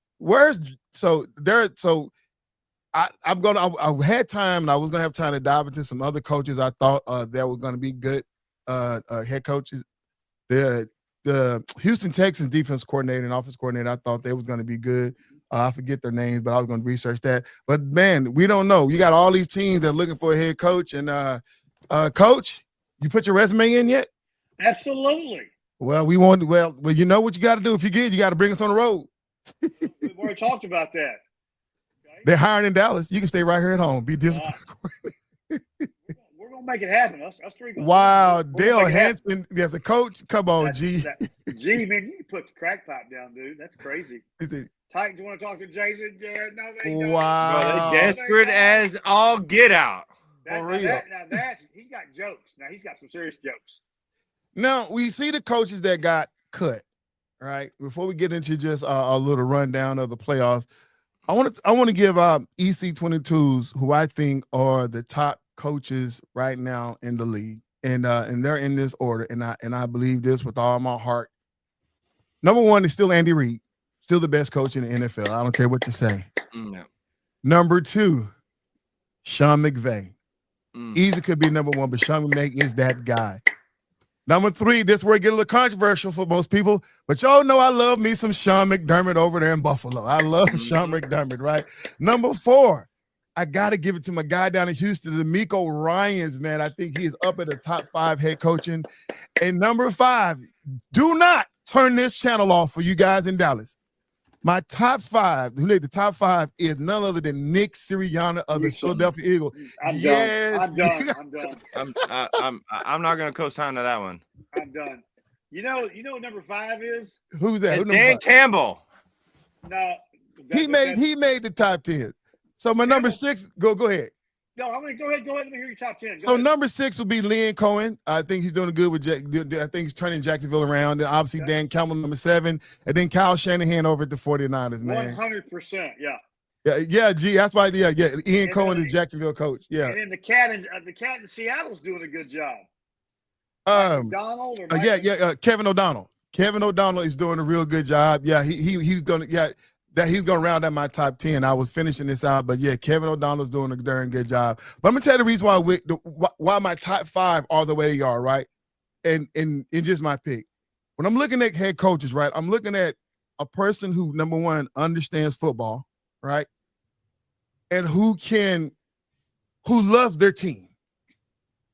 time and I was gonna have time to dive into some other coaches I thought that were gonna be good head coaches. The Houston Texans defense coordinator and offense coordinator, I thought they was gonna be good. I forget their names, but I was going to research that. But, man, we don't know. You got all these teams that are looking for a head coach. And, Coach, you put your resume in yet? Absolutely. Well, you know what you got to do. If you get, you got to bring us on the road. We've already talked about that. Okay? They're hiring in Dallas. You can stay right here at home. Be difficult. We're going to make it happen. Us three. Wow. Dale Hansen as a coach. Come on, G. G, man, you can put the crack pipe down, dude. That's crazy. Titans want to talk to Jason Garrett. No, they don't. Wow. Well, they're desperate as all get out. Now he's got jokes. Now he's got some serious jokes. Now we see the coaches that got cut. Right. Before we get into just a little rundown of the playoffs, I want to give EC22s who I think are the top coaches right now in the league, and they're in this order, and I believe this with all my heart. Number 1 is still Andy Reid. Still the best coach in the NFL. I don't care what you say. No. Number 2, Sean McVay. Easy could be number 1, but Sean McVay is that guy. Number 3, this is where it gets a little controversial for most people, but y'all know I love me some Sean McDermott over there in Buffalo. I love Sean McDermott, right? Number 4, I got to give it to my guy down in Houston, the D'Amico Ryans, man. I think he's up at the top 5 head coaching. And number 5, do not turn this channel off for you guys in Dallas. My top 5, the top 5 is none other than Nick Sirianni of the Philadelphia Eagles. I'm done. I'm not going to co-sign to that one. I'm done. You know what number 5 is? Who's that? It's Dan Campbell. No. He made the top 10. So my number 6, go ahead. No, I'm going to go ahead. Let me hear your top 10. So number 6 would be Lynn Cohen. I think he's doing good with I think he's turning Jacksonville around. And obviously Dan Campbell, number 7. And then Kyle Shanahan over at the 49ers, man. 100%, yeah. Yeah, G. That's why, Ian Cohen, the Jacksonville coach. Yeah. And then the cat in Seattle's doing a good job. Kevin O'Donnell. Kevin O'Donnell is doing a real good job. Yeah, he's gonna round out my top 10. I was finishing this out, but yeah, Kevin O'Donnell's doing a darn good job. But I'm gonna tell you the reason why my top 5 are the way they are, right? And just my pick. When I'm looking at head coaches, right, I'm looking at a person who, number 1, understands football, right, and who loves their team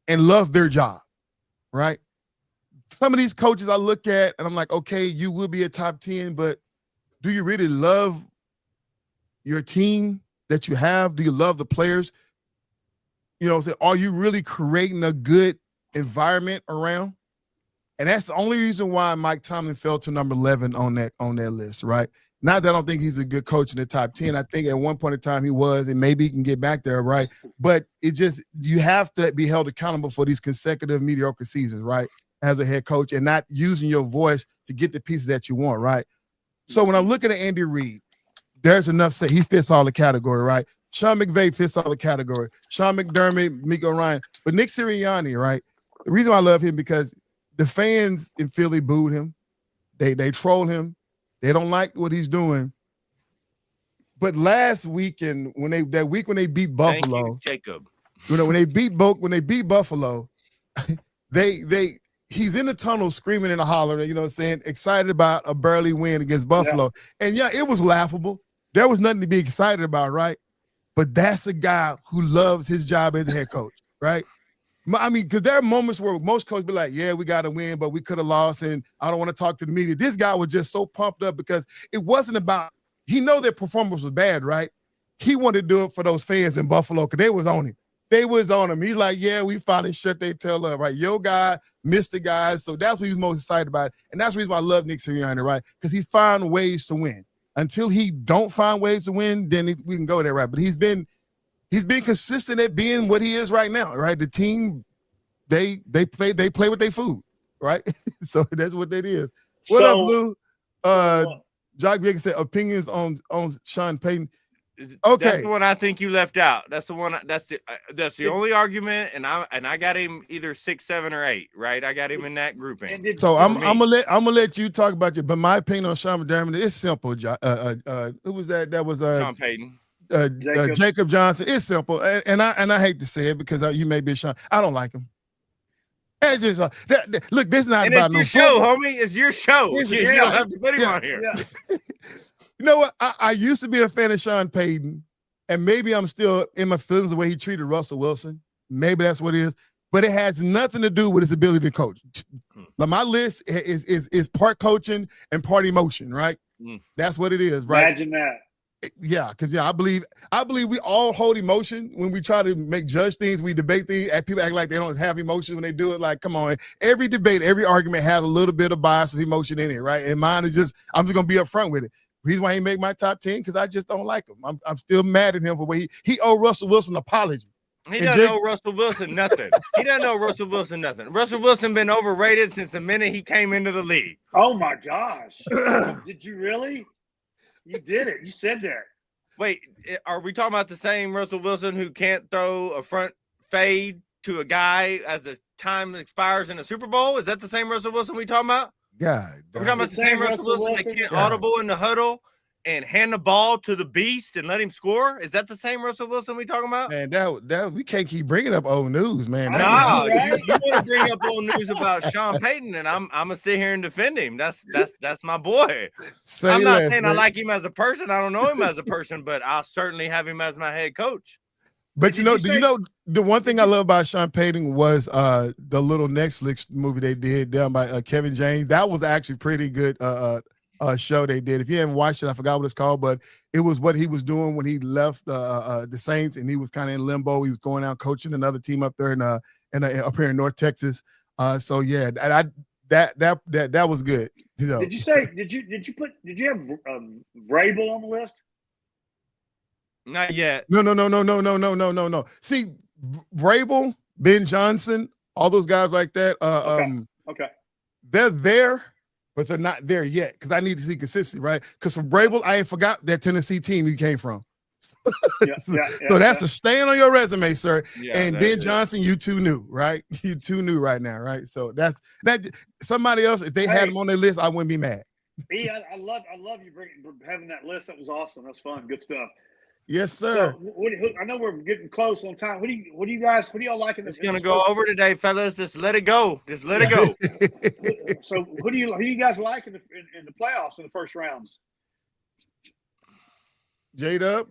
and love their job, right? Some of these coaches I look at and I'm like, okay, you will be a top 10, but do you really love your team that you have? Do you love the players? Are you really creating a good environment around. And that's the only reason why Mike Tomlin fell to number 11 on that list, right? Not that I don't think he's a good coach in the top 10. I think at one point in time he was, and maybe he can get back there, right? But you have to be held accountable for these consecutive mediocre seasons, right? As a head coach, and not using your voice to get the pieces that you want, right? So when I'm looking at Andy Reid, there's enough say he fits all the category, right? Sean McVay fits all the category. Sean McDermott, Miko Ryan. But Nick Sirianni, right? The reason why I love him because the fans in Philly booed him. They troll him. They don't like what he's doing. But last weekend, when they beat Buffalo, Thank you, Jacob. When they beat Buffalo, he's in the tunnel screaming and hollering, you know what I'm saying, excited about a barely win against Buffalo. Yeah. And yeah, it was laughable. There was nothing to be excited about, right? But that's a guy who loves his job as a head coach, right? I mean, because there are moments where most coaches be like, yeah, we got to win, but we could have lost, and I don't want to talk to the media. This guy was just so pumped up because it wasn't about – he know their performance was bad, right? He wanted to do it for those fans in Buffalo because they was on him. They was on him. He's like, yeah, we finally shut their tail up, right? Your guy, Mr. Guys. So that's what he's most excited about. And that's the reason why I love Nick Sirianni, right? Because he found ways to win. Until he don't find ways to win, then we can go there, right? But he's been consistent at being what he is right now, right? The team, they play with their food, right? So that's what that is. What up, Blue? Jock Baker said opinions on Sean Payton. Okay, that's the one I think you left out. That's the one. That's the only argument, and I got him either 6, 7, or 8. Right, I got him in that grouping. So I'm gonna let you talk about you. But my opinion on Sean McDermott is simple. Who was that? That was Sean Payton. Jacob Johnson. It's simple, and I hate to say it because you may be Sean. I don't like him. It's just look. This is not and about it's your show, homie. It's your show. You don't have to put him on here. Yeah. You know what? I used to be a fan of Sean Payton, and maybe I'm still in my feelings the way he treated Russell Wilson. Maybe that's what it is. But it has nothing to do with his ability to coach. Now, my list is part coaching and part emotion, right? That's what it is, right? Imagine that. Yeah, because I believe we all hold emotion when we try to judge things, we debate things, and people act like they don't have emotion when they do it. Like, come on, every debate, every argument has a little bit of bias of emotion in it, right? And mine is I'm just gonna be upfront with it. Reason why he made my top 10 because I just don't like him. I'm still mad at him for what he owed Russell Wilson an apology. He doesn't know Russell Wilson nothing. He doesn't know Russell Wilson nothing. Russell Wilson been overrated since the minute he came into the league. Oh my gosh! Did you really? You did it. You said that. Wait, are we talking about the same Russell Wilson who can't throw a front fade to a guy as the time expires in a Super Bowl? Is that the same Russell Wilson we talking about? God, we're talking about the same Russell Wilson that can't audible in the huddle and hand the ball to the beast and let him score. Is that the same Russell Wilson we talking about? Man, that we can't keep bringing up old news, man. No, you want to bring up old news about Sean Payton, and I'm gonna sit here and defend him. That's my boy. I'm not saying I like him as a person. I don't know him as a person, but I'll certainly have him as my head coach. But do you know the one thing I love about Sean Payton was the little Netflix movie they did done by Kevin James. That was actually pretty good show they did. If you haven't watched it, I forgot what it's called, but it was what he was doing when he left the Saints and he was kind of in limbo. He was going out coaching another team up there up here in North Texas. So yeah, that was good. You know. Did you have Vrabel on the list? Not yet. No. See, Vrabel, Ben Johnson, all those guys like that. Okay. They're there, but they're not there yet because I need to see consistency, right? Because for Vrabel, I ain't forgot that Tennessee team you came from. So that's a stain on your resume, sir. Yeah, and Ben Johnson, you too new, right? You too new right now, right? So that's that. Somebody else, if they had him on their list, I wouldn't be mad. I love you having that list. That was awesome. That's fun. Good stuff. Yes, sir. So, I know we're getting close on time. What do y'all like in this? It's gonna go over today, fellas. Just let it go. Just let it go. So who do you guys like in the playoffs in the first rounds? J-Dub.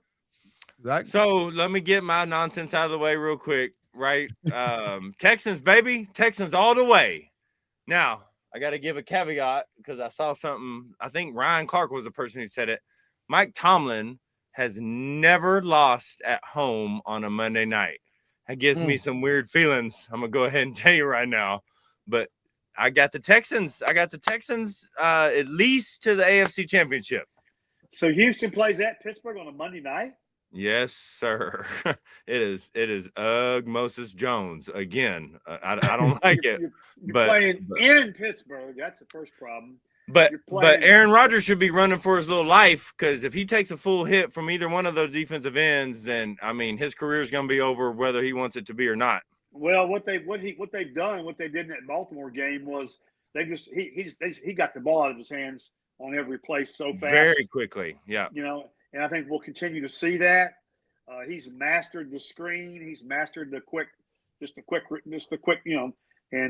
So let me get my nonsense out of the way real quick, right? Texans, baby. Texans all the way. Now, I got to give a caveat because I saw something. I think Ryan Clark was the person who said it. Mike Tomlin has never lost at home on a Monday night. That gives me some weird feelings. I'm gonna go ahead and tell you right now, but I got the Texans. At least to the AFC Championship. So Houston plays at Pittsburgh on a Monday night? Yes, sir. It is Moses Jones again. I don't like it. You're playing in Pittsburgh. That's the first problem. But Aaron Rodgers should be running for his little life, because if he takes a full hit from either one of those defensive ends, then I mean his career is going to be over whether he wants it to be or not. Well, what they've done, what they did in that Baltimore game was he got the ball out of his hands on every play so fast, very quickly. Yeah, and I think we'll continue to see that. He's mastered the screen. He's mastered the quick, and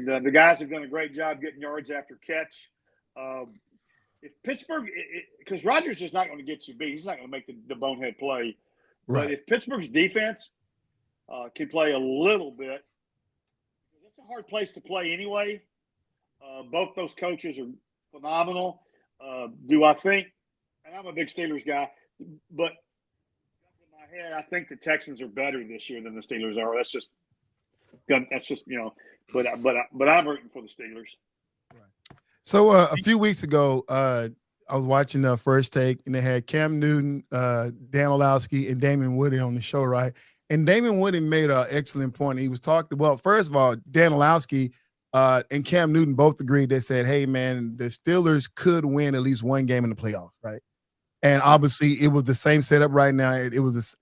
the guys have done a great job getting yards after catch. If Pittsburgh, because Rodgers is not going to get you beat, he's not going to make the bonehead play. Right. But if Pittsburgh's defense can play a little bit, it's a hard place to play anyway. Both those coaches are phenomenal. Do I think? And I'm a big Steelers guy, but in my head, I think the Texans are better this year than the Steelers are. That's just But I'm rooting for the Steelers. So a few weeks ago, I was watching First Take, and they had Cam Newton, Dan Orlovsky, and Damon Woody on the show, right? And Damon Woody made an excellent point. He was talking, well, first of all, Dan Orlovsky and Cam Newton both agreed. They said, hey, man, the Steelers could win at least one game in the playoffs, right? And obviously, it was the same setup right now. There's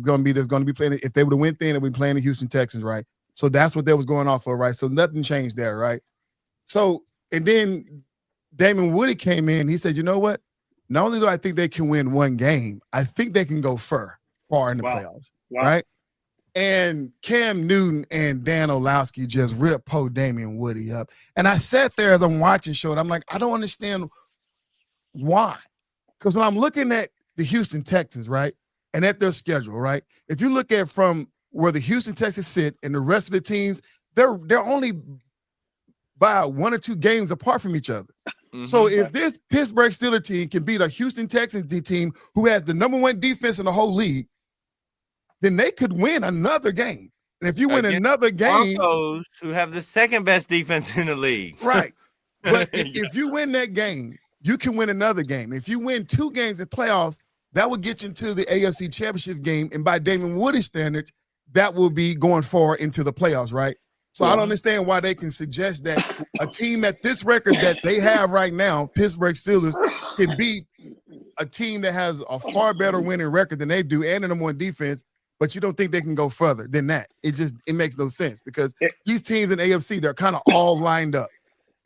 going to be playing. If they would have went then, they'd be playing the Houston Texans, right? So that's what they was going off for, right? So nothing changed there, right? So, and then Damon Woody came in. He said, you know what? Not only do I think they can win one game, I think they can go far in the playoffs, right? And Cam Newton and Dan Orlovsky just ripped Damon Woody up. And I sat there as I'm watching show, and I'm like, I don't understand why. Because when I'm looking at the Houston Texans, right, and at their schedule, right, if you look at from where the Houston Texans sit and the rest of the teams, they're only by 1 or 2 games apart from each other. Mm-hmm. So if this Pittsburgh Steelers team can beat a Houston Texans team who has the #1 defense in the whole league, then they could win another game. And if you win another game, Broncos, who have the second best defense in the league, right? But if you win that game, you can win another game. If you win 2 games in playoffs, that will get you into the AFC Championship game, and by Damon Woody's standards, that will be going far into the playoffs, right? So I don't understand why they can suggest that a team at this record that they have right now, Pittsburgh Steelers, can beat a team that has a far better winning record than they do and a #1 defense, but you don't think they can go further than that. It makes no sense because these teams in AFC, they're kind of all lined up.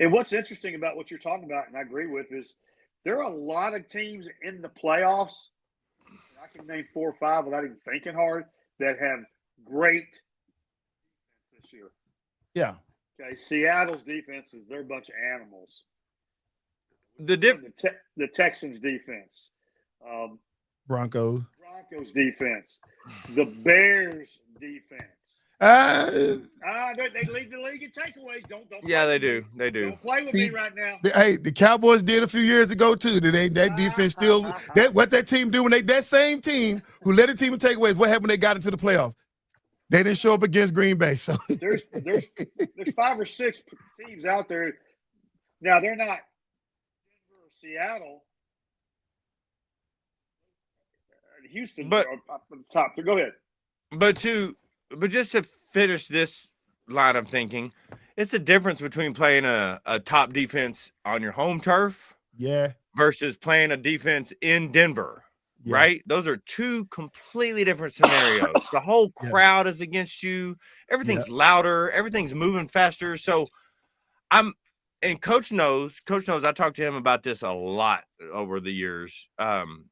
And what's interesting about what you're talking about, and I agree with, is there are a lot of teams in the playoffs, I can name 4 or 5 without even thinking hard, that have great defense this year. Yeah. Okay, Seattle's defense they're a bunch of animals. The Texans defense. Broncos defense. The Bears defense. They lead the league in takeaways. Don't. Yeah, they do. They do. Don't play with me right now. The Cowboys did a few years ago too. That defense still. What that team do when that same team who led the team in takeaways? What happened when they got into the playoffs? They didn't show up against Green Bay. So there's 5 or 6 teams out there. Now they're not Denver or Seattle. Houston, but up at the top. So go ahead. But just to finish this line of thinking, it's the difference between playing a top defense on your home turf, versus playing a defense in Denver. Yeah. Right? Those are 2 completely different scenarios. The whole crowd is against you. Everything's louder. Everything's moving faster. So and Coach knows, I talked to him about this a lot over the years. I'm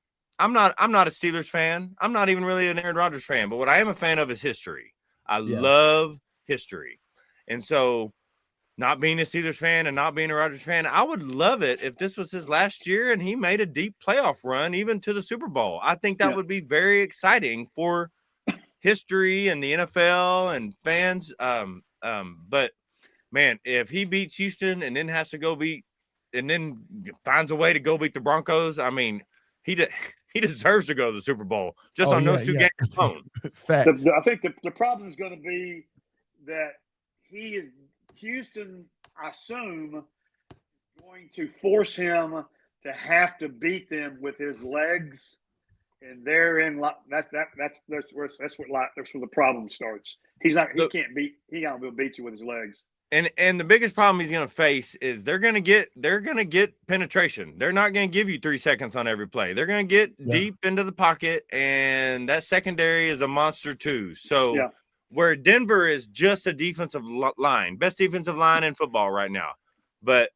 not a Steelers fan. I'm not even really an Aaron Rodgers fan, but what I am a fan of is history. I love history. And so not being a Steelers fan and not being a Rodgers fan, I would love it if this was his last year and he made a deep playoff run, even to the Super Bowl. I think that would be very exciting for history and the NFL and fans. But man, if he beats Houston and then has to go and then finds a way to go beat the Broncos, I mean, he deserves to go to the Super Bowl just on those two games alone. Facts. I think the problem is going to be that Houston, I assume, going to force him to have to beat them with his legs, and therein that's where the problem starts. He can't be able to beat you with his legs. And the biggest problem he's going to face is they're going to get penetration. They're not going to give you 3 seconds on every play. They're going to get deep into the pocket, and that secondary is a monster too. So where Denver is just a defensive line, best defensive line in football right now, but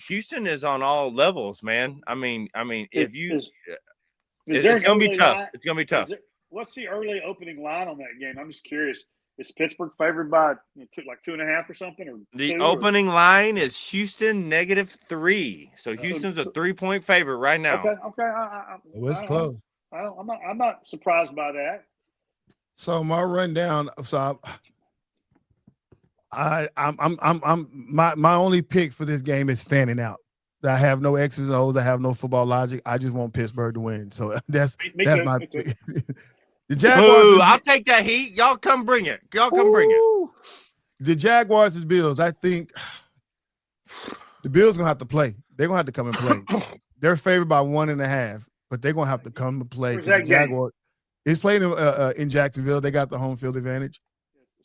Houston is on all levels, man. I mean, if you, it's going to be tough. It's going to be tough. What's the early opening line on that game? I'm just curious. Is Pittsburgh favored by like 2.5 or something? Or the opening line is Houston -3. So Houston's a 3-point favorite right now. Okay. It's close. I'm not surprised by that. So my rundown. So my only pick for this game is fanning out. I have no X's and O's. I have no football logic. I just want Pittsburgh to win. So that's my pick. The Jaguars. I'll take that heat. Y'all come bring it. Bring it. The Jaguars and Bills. I think the Bills gonna have to play. They're gonna have to come and play. They're favored by 1.5, but they're gonna have to come and play. Where's that Jaguars is playing in Jacksonville. They got the home field advantage.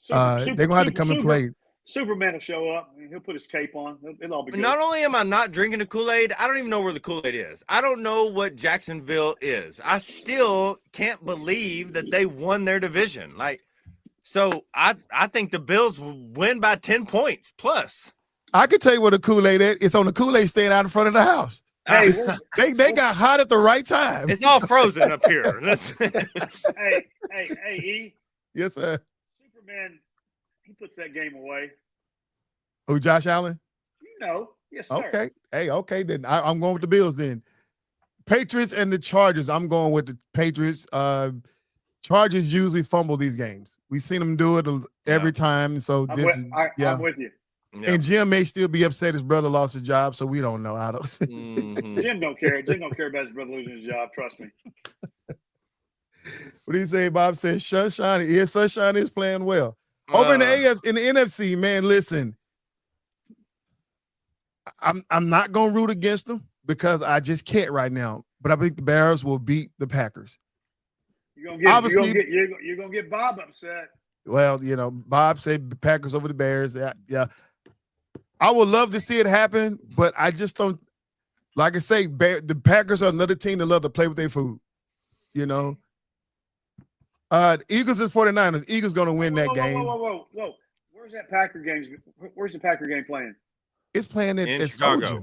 They're gonna have to come and play. Superman will show up and he'll put his cape on. It'll all be good. Not only am I not drinking the Kool-Aid, I don't even know where the Kool-Aid is. I don't know what Jacksonville is. I still can't believe that they won their division. So I think the Bills will win by 10 points plus. I can tell you where the Kool-Aid is. It's on the Kool-Aid stand out in front of the house. Hey, they got hot at the right time. It's all frozen up here. hey, E. Yes, sir. Superman, he puts that game away. Oh, Josh Allen? Yes, sir. Okay. Hey, okay, then I'm going with the Bills then. Patriots and the Chargers. I'm going with the Patriots. Chargers usually fumble these games. We've seen them do it every time. So I'm with you. Yeah. And Jim may still be upset his brother lost his job, so we don't know. Jim don't care. Jim don't care about his brother losing his job. Trust me. What do you say? Bob says Sunshine. Yeah, Sunshine is playing well. Over in the AFC, in the NFC, man, listen. I'm not gonna root against them because I just can't right now. But I think the Bears will beat the Packers. You're gonna get Bob upset. Well, Bob said Packers over the Bears. Yeah. I would love to see it happen, but I just don't. Like I say, the Packers are another team that love to play with their food. Eagles and 49ers. Eagles gonna win that game. Whoa. Where's that Packer game? Where's the Packer game playing? It's playing at Soldier.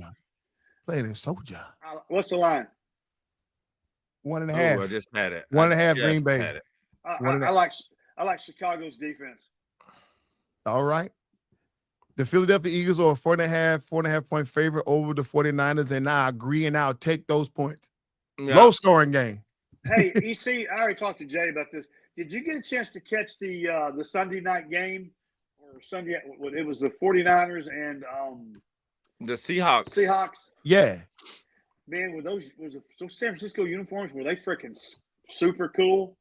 Playing in Soldier. What's the line? 1.5. I just had it. 1.5 Green Bay. I like Chicago's defense. All right. The Philadelphia Eagles are a 4.5 point favorite over the 49ers, and I agree, and I'll take those points. Yeah. Low scoring game. Hey, EC, I already talked to Jay about this. Did you get a chance to catch the Sunday night game? Or Sunday, it was the 49ers and the Seahawks. Yeah. Man, were those San Francisco uniforms, were they freaking super cool?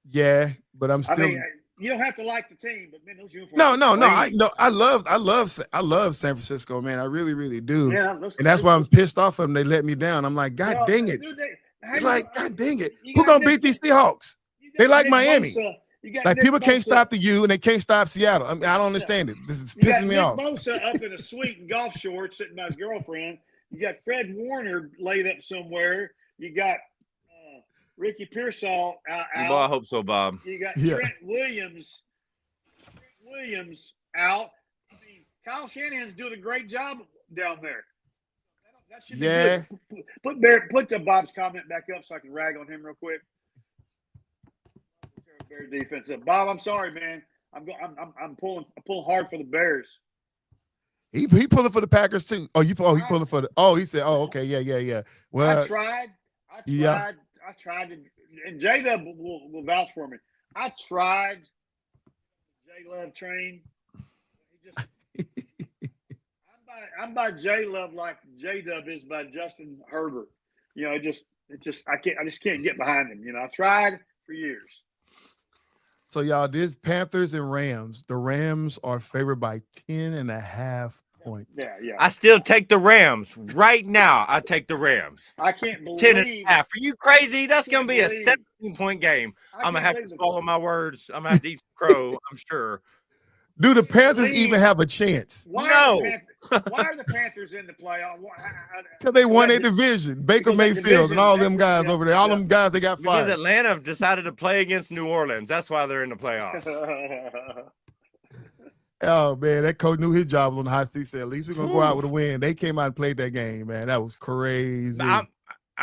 Yeah, but I'm still. I mean, you don't have to like the team, but man, those uniforms. No. I love San Francisco, man. I really, really do. Yeah, and that's why I'm pissed off of them. They let me down. I'm like, God dang it! God dang it! Who gonna beat these Seahawks? They like Miami. Like people can't stop the U and they can't stop Seattle. I mean, I don't understand it. This is pissing me off. Bosa up in a suite in golf shorts sitting by his girlfriend. You got Fred Warner laid up somewhere. You got Ricky Pearsall out. Well, I hope so, Bob. You got Trent Williams out. I mean, Kyle Shanahan's doing a great job down there. That should be good. Put the Bob's comment back up so I can rag on him real quick. Bear defensive. Bob, I'm sorry, man. I'm pulling hard for the Bears. He pulling for the Packers too. He pulling for the. He said, okay, yeah. Well, I tried to, and J-Dub will vouch for me. I tried J-Love train. I'm by J-Love like J-Dub is by Justin Herbert. I just can't get behind him. I tried for years. So y'all, this Panthers and Rams. The Rams are favored by 10.5 points. Yeah. I still take the Rams right now. I take the Rams. I can't believe 10.5. Are you crazy? That's gonna be a 17-point game. I'm gonna have to swallow my words. I'm gonna have to eat some crow. I'm sure. Do the Panthers even have a chance? Why are the Panthers in the playoff? Because they won their division. Baker Mayfield and all them guys over there. All them guys they got fired. Because Atlanta decided to play against New Orleans. That's why they're in the playoffs. Oh, man, that coach knew his job was on the hot seat. He said, at least we're going to go out with a win. They came out and played that game, man. That was crazy. The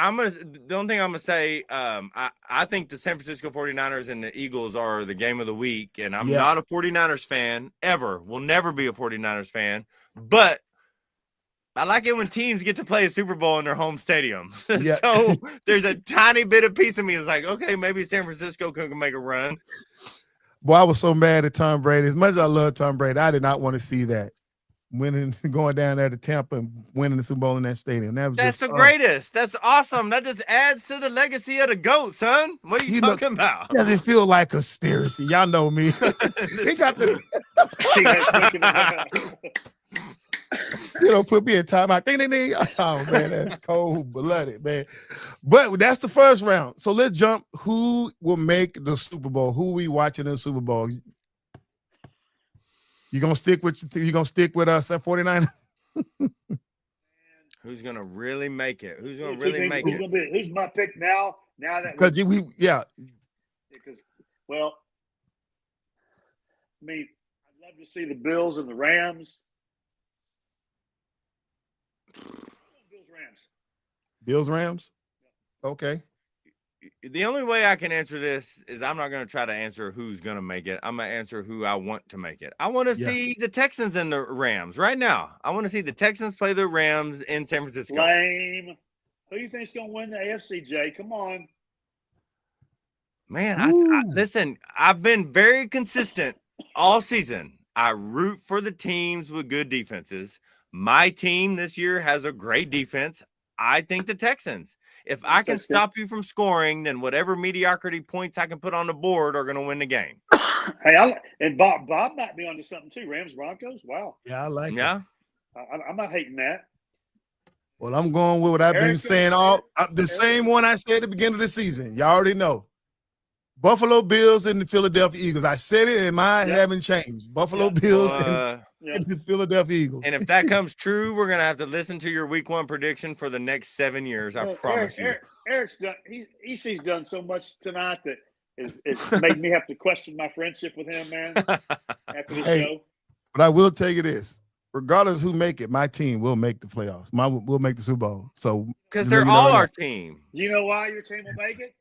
only thing I'm going to say, I think the San Francisco 49ers and the Eagles are the game of the week, and I'm not a 49ers fan ever. Will never be a 49ers fan, but I like it when teams get to play a Super Bowl in their home stadium. Yeah. So there's a tiny bit of piece of me that's like, okay, maybe San Francisco can make a run. Boy, I was so mad at Tom Brady. As much as I love Tom Brady, I did not want to see that. Going down there to Tampa and winning the Super Bowl in that stadium. That's the greatest. That's awesome. That just adds to the legacy of the GOAT, son. What are you talking about? Doesn't feel like conspiracy. Y'all know me. He got the put me in timeout. Ding, ding, ding. Oh man, that's cold-blooded, man. But that's the first round. So let's jump. Who will make the Super Bowl? Who we watching in the Super Bowl? You gonna stick with us at 49? Who's gonna really make it? Who's my pick now? Now that because well, I mean, I'd love to see the Bills and the Rams. Bills Rams. Okay. The only way I can answer this is I'm not going to try to answer who's going to make it. I'm going to answer who I want to make it. I want to see the Texans and the Rams right now. I want to see the Texans play the Rams in San Francisco. Lame. Who do you think's going to win the AFC, Jay? Come on. Man, listen, I've been very consistent all season. I root for the teams with good defenses. My team this year has a great defense. I think the Texans. If I can stop you from scoring, then whatever mediocrity points I can put on the board are going to win the game. Hey, Bob might be onto something too. Rams Broncos. Wow. Yeah, I like. Yeah, I'm not hating that. Well, I'm going with what I've been saying same one I said at the beginning of the season. Y'all already know. Buffalo Bills and the Philadelphia Eagles. I said it, and mine haven't changed. Buffalo Bills and the Philadelphia Eagles. And if that comes true, we're going to have to listen to your week 1 prediction for the next 7 years. I promise you. Eric's done. EC's done so much tonight that it's made me have to question my friendship with him, man. After the show. But I will tell you this: regardless who make it, my team will make the playoffs. We'll make the Super Bowl. So because they're all our team. Do you know why your team will make it?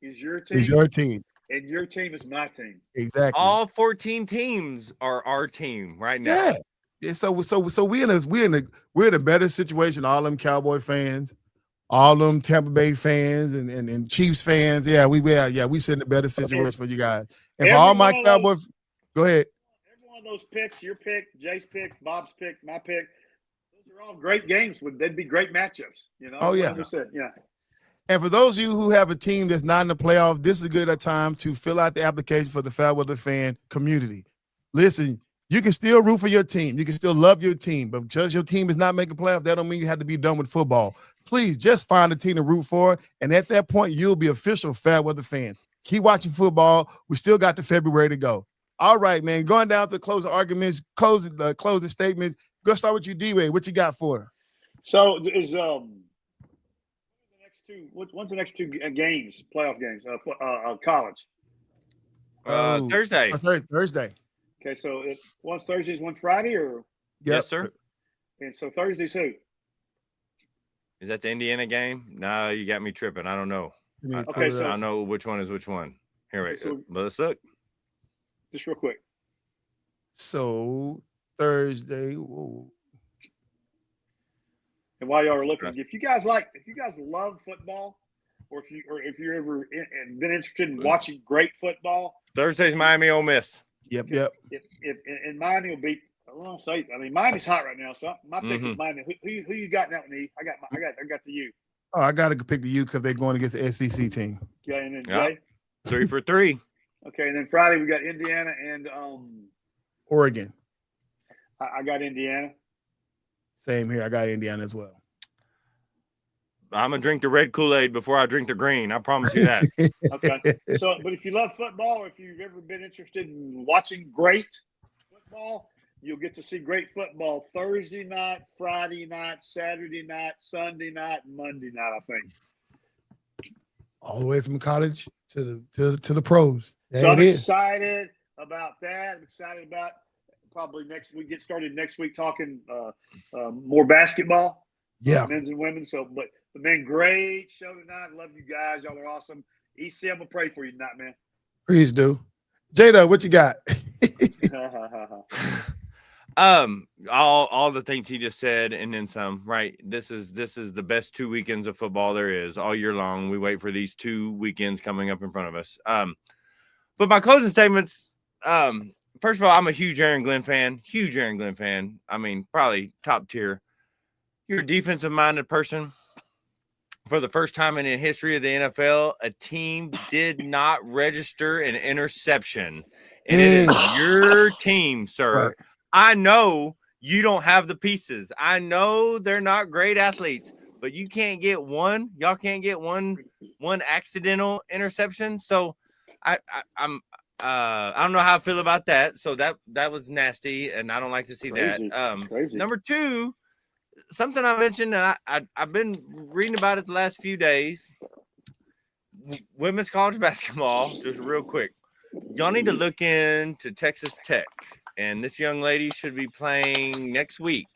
Is your team. Is your team. And your team is my team. Exactly. All 14 teams are our team right now. Yeah. So we're in a better situation. All them Cowboy fans, all them Tampa Bay fans, and Chiefs fans. Yeah, we sit in a better situation for you guys. And for all my Cowboy, go ahead. Every one of those picks, your pick, Jay's pick, Bob's pick, my pick, those are all great games. They'd be great matchups. Oh yeah. Yeah. And for those of you who have a team that's not in the playoffs, this is a good time to fill out the application for the FairWeather Fan community. Listen, you can still root for your team. You can still love your team, but because your team is not making playoffs, that don't mean you have to be done with football. Please just find a team to root for, and at that point, you'll be official FairWeather Fan. Keep watching football. We still got to February to go. All right, man. Going down to closing arguments, closing statements. Go start with you, D-Wade. What you got for her? So is when's the next 2 games, playoff games, college? Thursday. Thursday. Okay, so one's Thursdays, one's Friday, or? Yes, sir. And so Thursday's who? Is that the Indiana game? No, you got me tripping. I don't know. Okay, so I know which one is which one. Here, wait. So, let's look. Just real quick. So Thursday. Whoa. And while y'all are looking, if you guys love football, or if you're ever been interested in watching great football, Thursday's Miami Ole Miss. Yep. If Miami will beat Well, I mean, Miami's hot right now, so my pick is Miami. Who you got in that one, E? I got the U. Oh, I got to pick the U because they're going against the SEC team. Okay, and then Jay? 3 for 3. Okay, and then Friday we got Indiana and Oregon. I got Indiana. Same here. I got Indiana as well. I'm going to drink the red Kool-Aid before I drink the green. I promise you that. Okay. So, but if you love football, or if you've ever been interested in watching great football, you'll get to see great football Thursday night, Friday night, Saturday night, Sunday night, and Monday night, I think. All the way from college to the pros. So I'm excited about that. I'm excited about probably we get started next week talking more basketball. Yeah. Men's and women. So, but man, great show tonight. Love you guys. Y'all are awesome. EC, I'm gonna pray for you tonight, man. Please do. Jada, what you got? All the things he just said and then some, right? This is the best 2 weekends of football there is all year long. We wait for these 2 weekends coming up in front of us. But my closing statements, first of all, I'm a huge Aaron Glenn fan. I mean, probably top tier. You're a defensive minded person. For the first time in the history of the NFL, a team did not register an interception. And it is your team, sir. Right. I know you don't have the pieces. I know they're not great athletes, but you can't get one. Y'all can't get one accidental interception. So I don't know how I feel about that. So that was nasty, and I don't like to see that. Crazy. Number 2, something I mentioned, and I've been reading about it the last few days. Women's college basketball, just real quick. Y'all need to look into Texas Tech, and this young lady should be playing next week.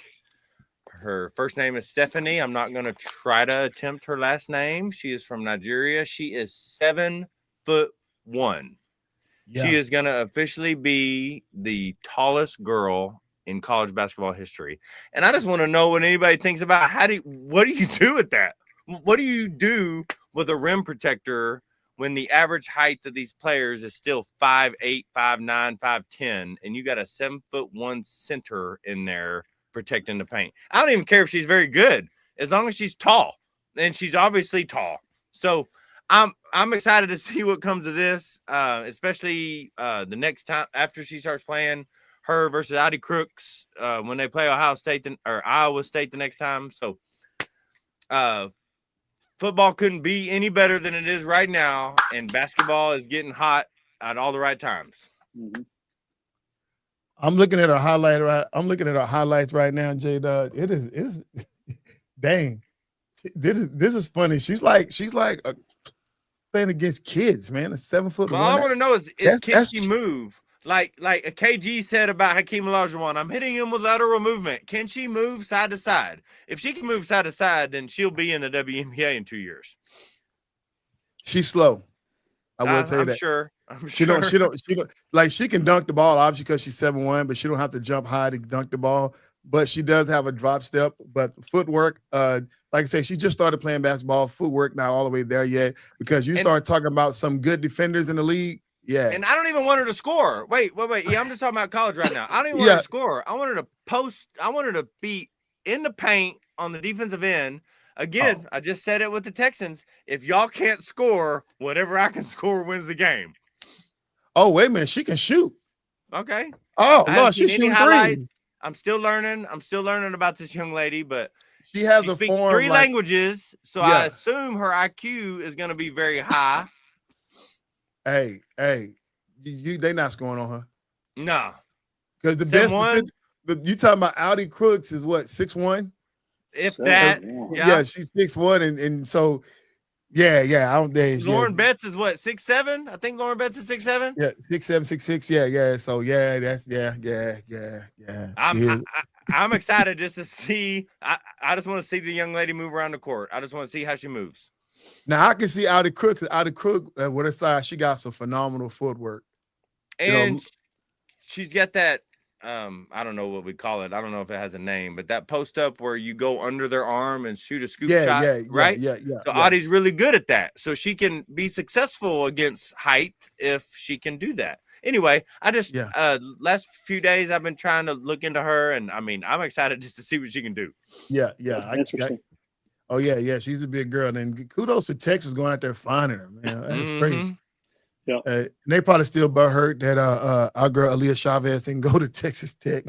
Her first name is Stephanie. I'm not going to try to attempt her last name. She is from Nigeria. She is 7'1". Yeah. She is going to officially be the tallest girl in college basketball history. And I just want to know what anybody thinks about what do you do with that? What do you do with a rim protector when the average height of these players is still 5'8", 5'9", 5'10", and you got a 7'1" center in there protecting the paint? I don't even care if she's very good, as long as she's tall, and she's obviously tall. So I'm excited to see what comes of this, especially the next time after she starts playing her versus Audi Crooks when they play Iowa State the next time. So football couldn't be any better than it is right now, and basketball is getting hot at all the right times. Mm-hmm. I'm looking at her highlights right now, J-Dub. It is dang. This is funny. She's like playing against kids, man. A 7'1". Well, all I want to know is can she move? Like a KG said about Hakeem Olajuwon, I'm hitting him with lateral movement. Can she move side to side? If she can move side to side, then she'll be in the WNBA in 2 years. She's slow. I will tell you that. I'm she sure. don't like she can dunk the ball, obviously, because she's 7'1", but she don't have to jump high to dunk the ball. But she does have a drop step. But footwork, like I say, she just started playing basketball. Footwork not all the way there yet, because you start talking about some good defenders in the league. Yeah. And I don't even want her to score. Wait. Yeah, I'm just talking about college right now. I don't even want her to score. I want her to post. I want her to be in the paint on the defensive end. Again, I just said it with the Texans. If y'all can't score, whatever I can score wins the game. Oh, wait a minute. She can shoot. Okay. Oh, Lord, she's shooting threes. I'm still learning about this young lady, but she has a form 3 languages, so I assume her IQ is going to be very high. Hey, they not scoring on her. No, because the best you talking about Audi Crooks is what, 6'1"? If that, yeah, she's 6'1", and so yeah. I don't think Lauren Betts is what, 6'7"? I think Lauren Betts is 6'7". Yeah, 6'7", 6'6". Yeah. So that's yeah. I'm excited just to see. I just want to see the young lady move around the court. I just want to see how she moves. Now I can see Audi Crooks. Audi Crook with her side, she got some phenomenal footwork, and she's got that. I don't know what we call it. I don't know if it has a name, but that post up where you go under their arm and shoot a scoop shot, right? Yeah. So Audie's really good at that. So she can be successful against height if she can do that. anyway, I just last few days I've been trying to look into her, and I mean, I'm excited just to see what she can do. Yeah. Interesting. She's a big girl. And kudos to Texas going out there finding her, man. That's crazy. Yeah. And they probably still butthurt that our girl Aaliyah Chavez didn't go to Texas Tech.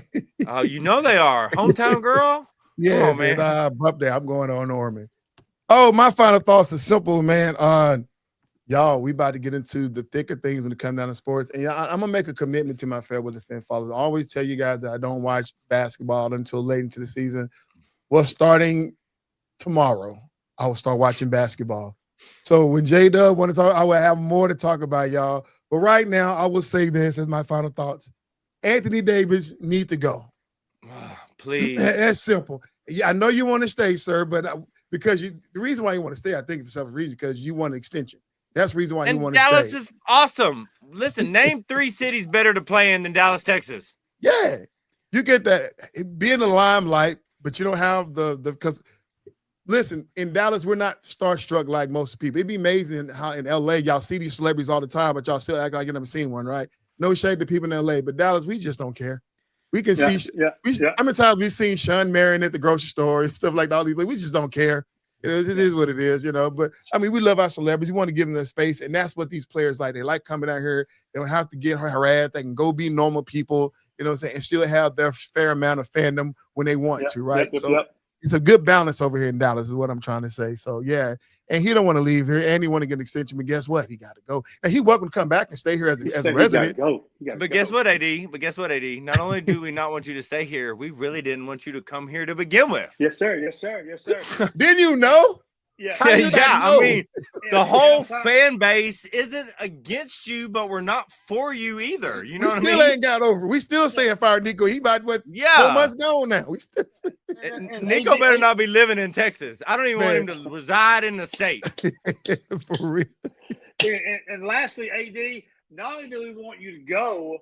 Oh, you know they are. Hometown girl? Yes, man. Up there. I'm going on Norman. Oh, my final thoughts are simple, man. Y'all, we about to get into the thicker things when it comes down to sports. And I'm going to make a commitment to my FairWeather Fan followers. I always tell you guys that I don't watch basketball until late into the season. Well, starting tomorrow, I will start watching basketball. So when J-Dub want to talk, I will have more to talk about, y'all. But right now, I will say this as my final thoughts. Anthony Davis need to go. Please. That's simple. Yeah, I know you want to stay, sir, but because the reason why you want to stay, I think for some reason, because you want an extension. That's the reason why you want to stay. Dallas is awesome. Listen, name 3 cities better to play in than Dallas, Texas. Yeah. You get that. Be in the limelight, but you don't have because listen, in Dallas, we're not starstruck like most people. It'd be amazing how in LA, y'all see these celebrities all the time, but y'all still act like you never seen one, right? No shade to people in LA, but Dallas, we just don't care. We can see how many times we've seen Sean Marion at the grocery store and stuff like that. All these, we just don't care. It is what it is, But I mean, we love our celebrities. We want to give them their space, and that's what these players like. They like coming out here. They don't have to get harassed. They can go be normal people, you know what I'm saying, and still have their fair amount of fandom when they want to, right? It's a good balance over here in Dallas is what I'm trying to say. So, yeah. And he don't want to leave here, and he want to get an extension, but guess what? He got to go. And he welcome to come back and stay here as a resident. But guess what, AD? Not only do we not want you to stay here, we really didn't want you to come here to begin with. Yes, sir. Didn't you know? Yeah. I mean, the whole fan base isn't against you, but we're not for you either. You know what I mean? We still ain't got over. We still saying fire Nico. He about 4 months gone now. We still Nico better not be living in Texas. I don't even want him to reside in the state. For real. And lastly, AD, not only do we want you to go,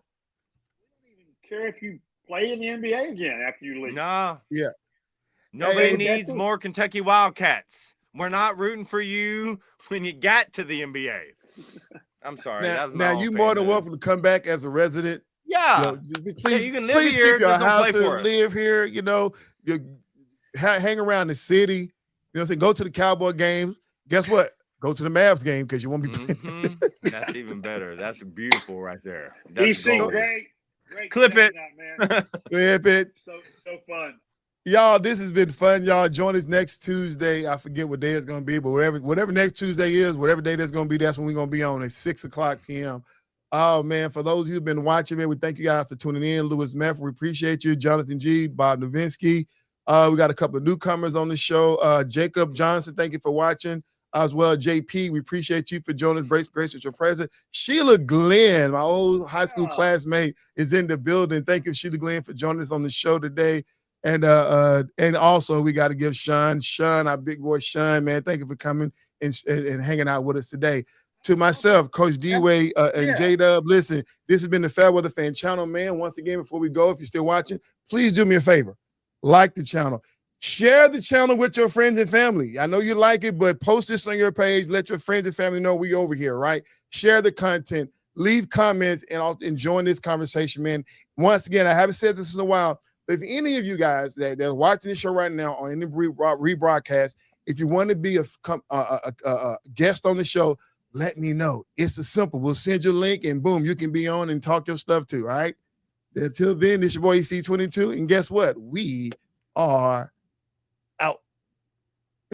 we don't even care if you play in the NBA again after you leave. Nah. Yeah. Nobody needs more Kentucky Wildcats. We're not rooting for you when you got to the NBA. I'm sorry. Now you more than welcome to come back as a resident. Yeah. Please, you can live here. Keep your house to live here. Hang around the city. You know what I'm saying? Go to the Cowboy games. Guess what? Go to the Mavs game because you won't be playing. That's even better. That's beautiful right there. He's great. Clip it. Man. Clip it. So fun. Y'all, this has been fun. Y'all join us next Tuesday. I forget what day it's going to be, but whatever next Tuesday is, whatever day that's going to be, that's when we're going to be on at 6:00 p.m. Oh, man, for those of you who've been watching, man, we thank you guys for tuning in. Lewis Meff, we appreciate you. Jonathan G., Bob Novinsky. We got a couple of newcomers on the show. Jacob Johnson, thank you for watching. As well, JP, we appreciate you for joining us. Grace with your presence. Sheila Glenn, my old high school classmate, is in the building. Thank you, Sheila Glenn, for joining us on the show today. And also we got to give Sean, our big boy Sean, man, thank you for coming and hanging out with us today. To myself, Coach D-Way, and J-Dub, listen, this has been the FairWeather Fan channel, man. Once again, before we go, if you're still watching, please do me a favor. Like the channel. Share the channel with your friends and family. I know you like it, but post this on your page. Let your friends and family know we over here, right? Share the content. Leave comments and join this conversation, man. Once again, I haven't said this in a while. If any of you guys that are watching the show right now or in the rebroadcast, if you want to be a guest on the show, let me know. It's a simple. We'll send you a link and boom, you can be on and talk your stuff too, all right? Until then, this is your boy EC22. And guess what? We are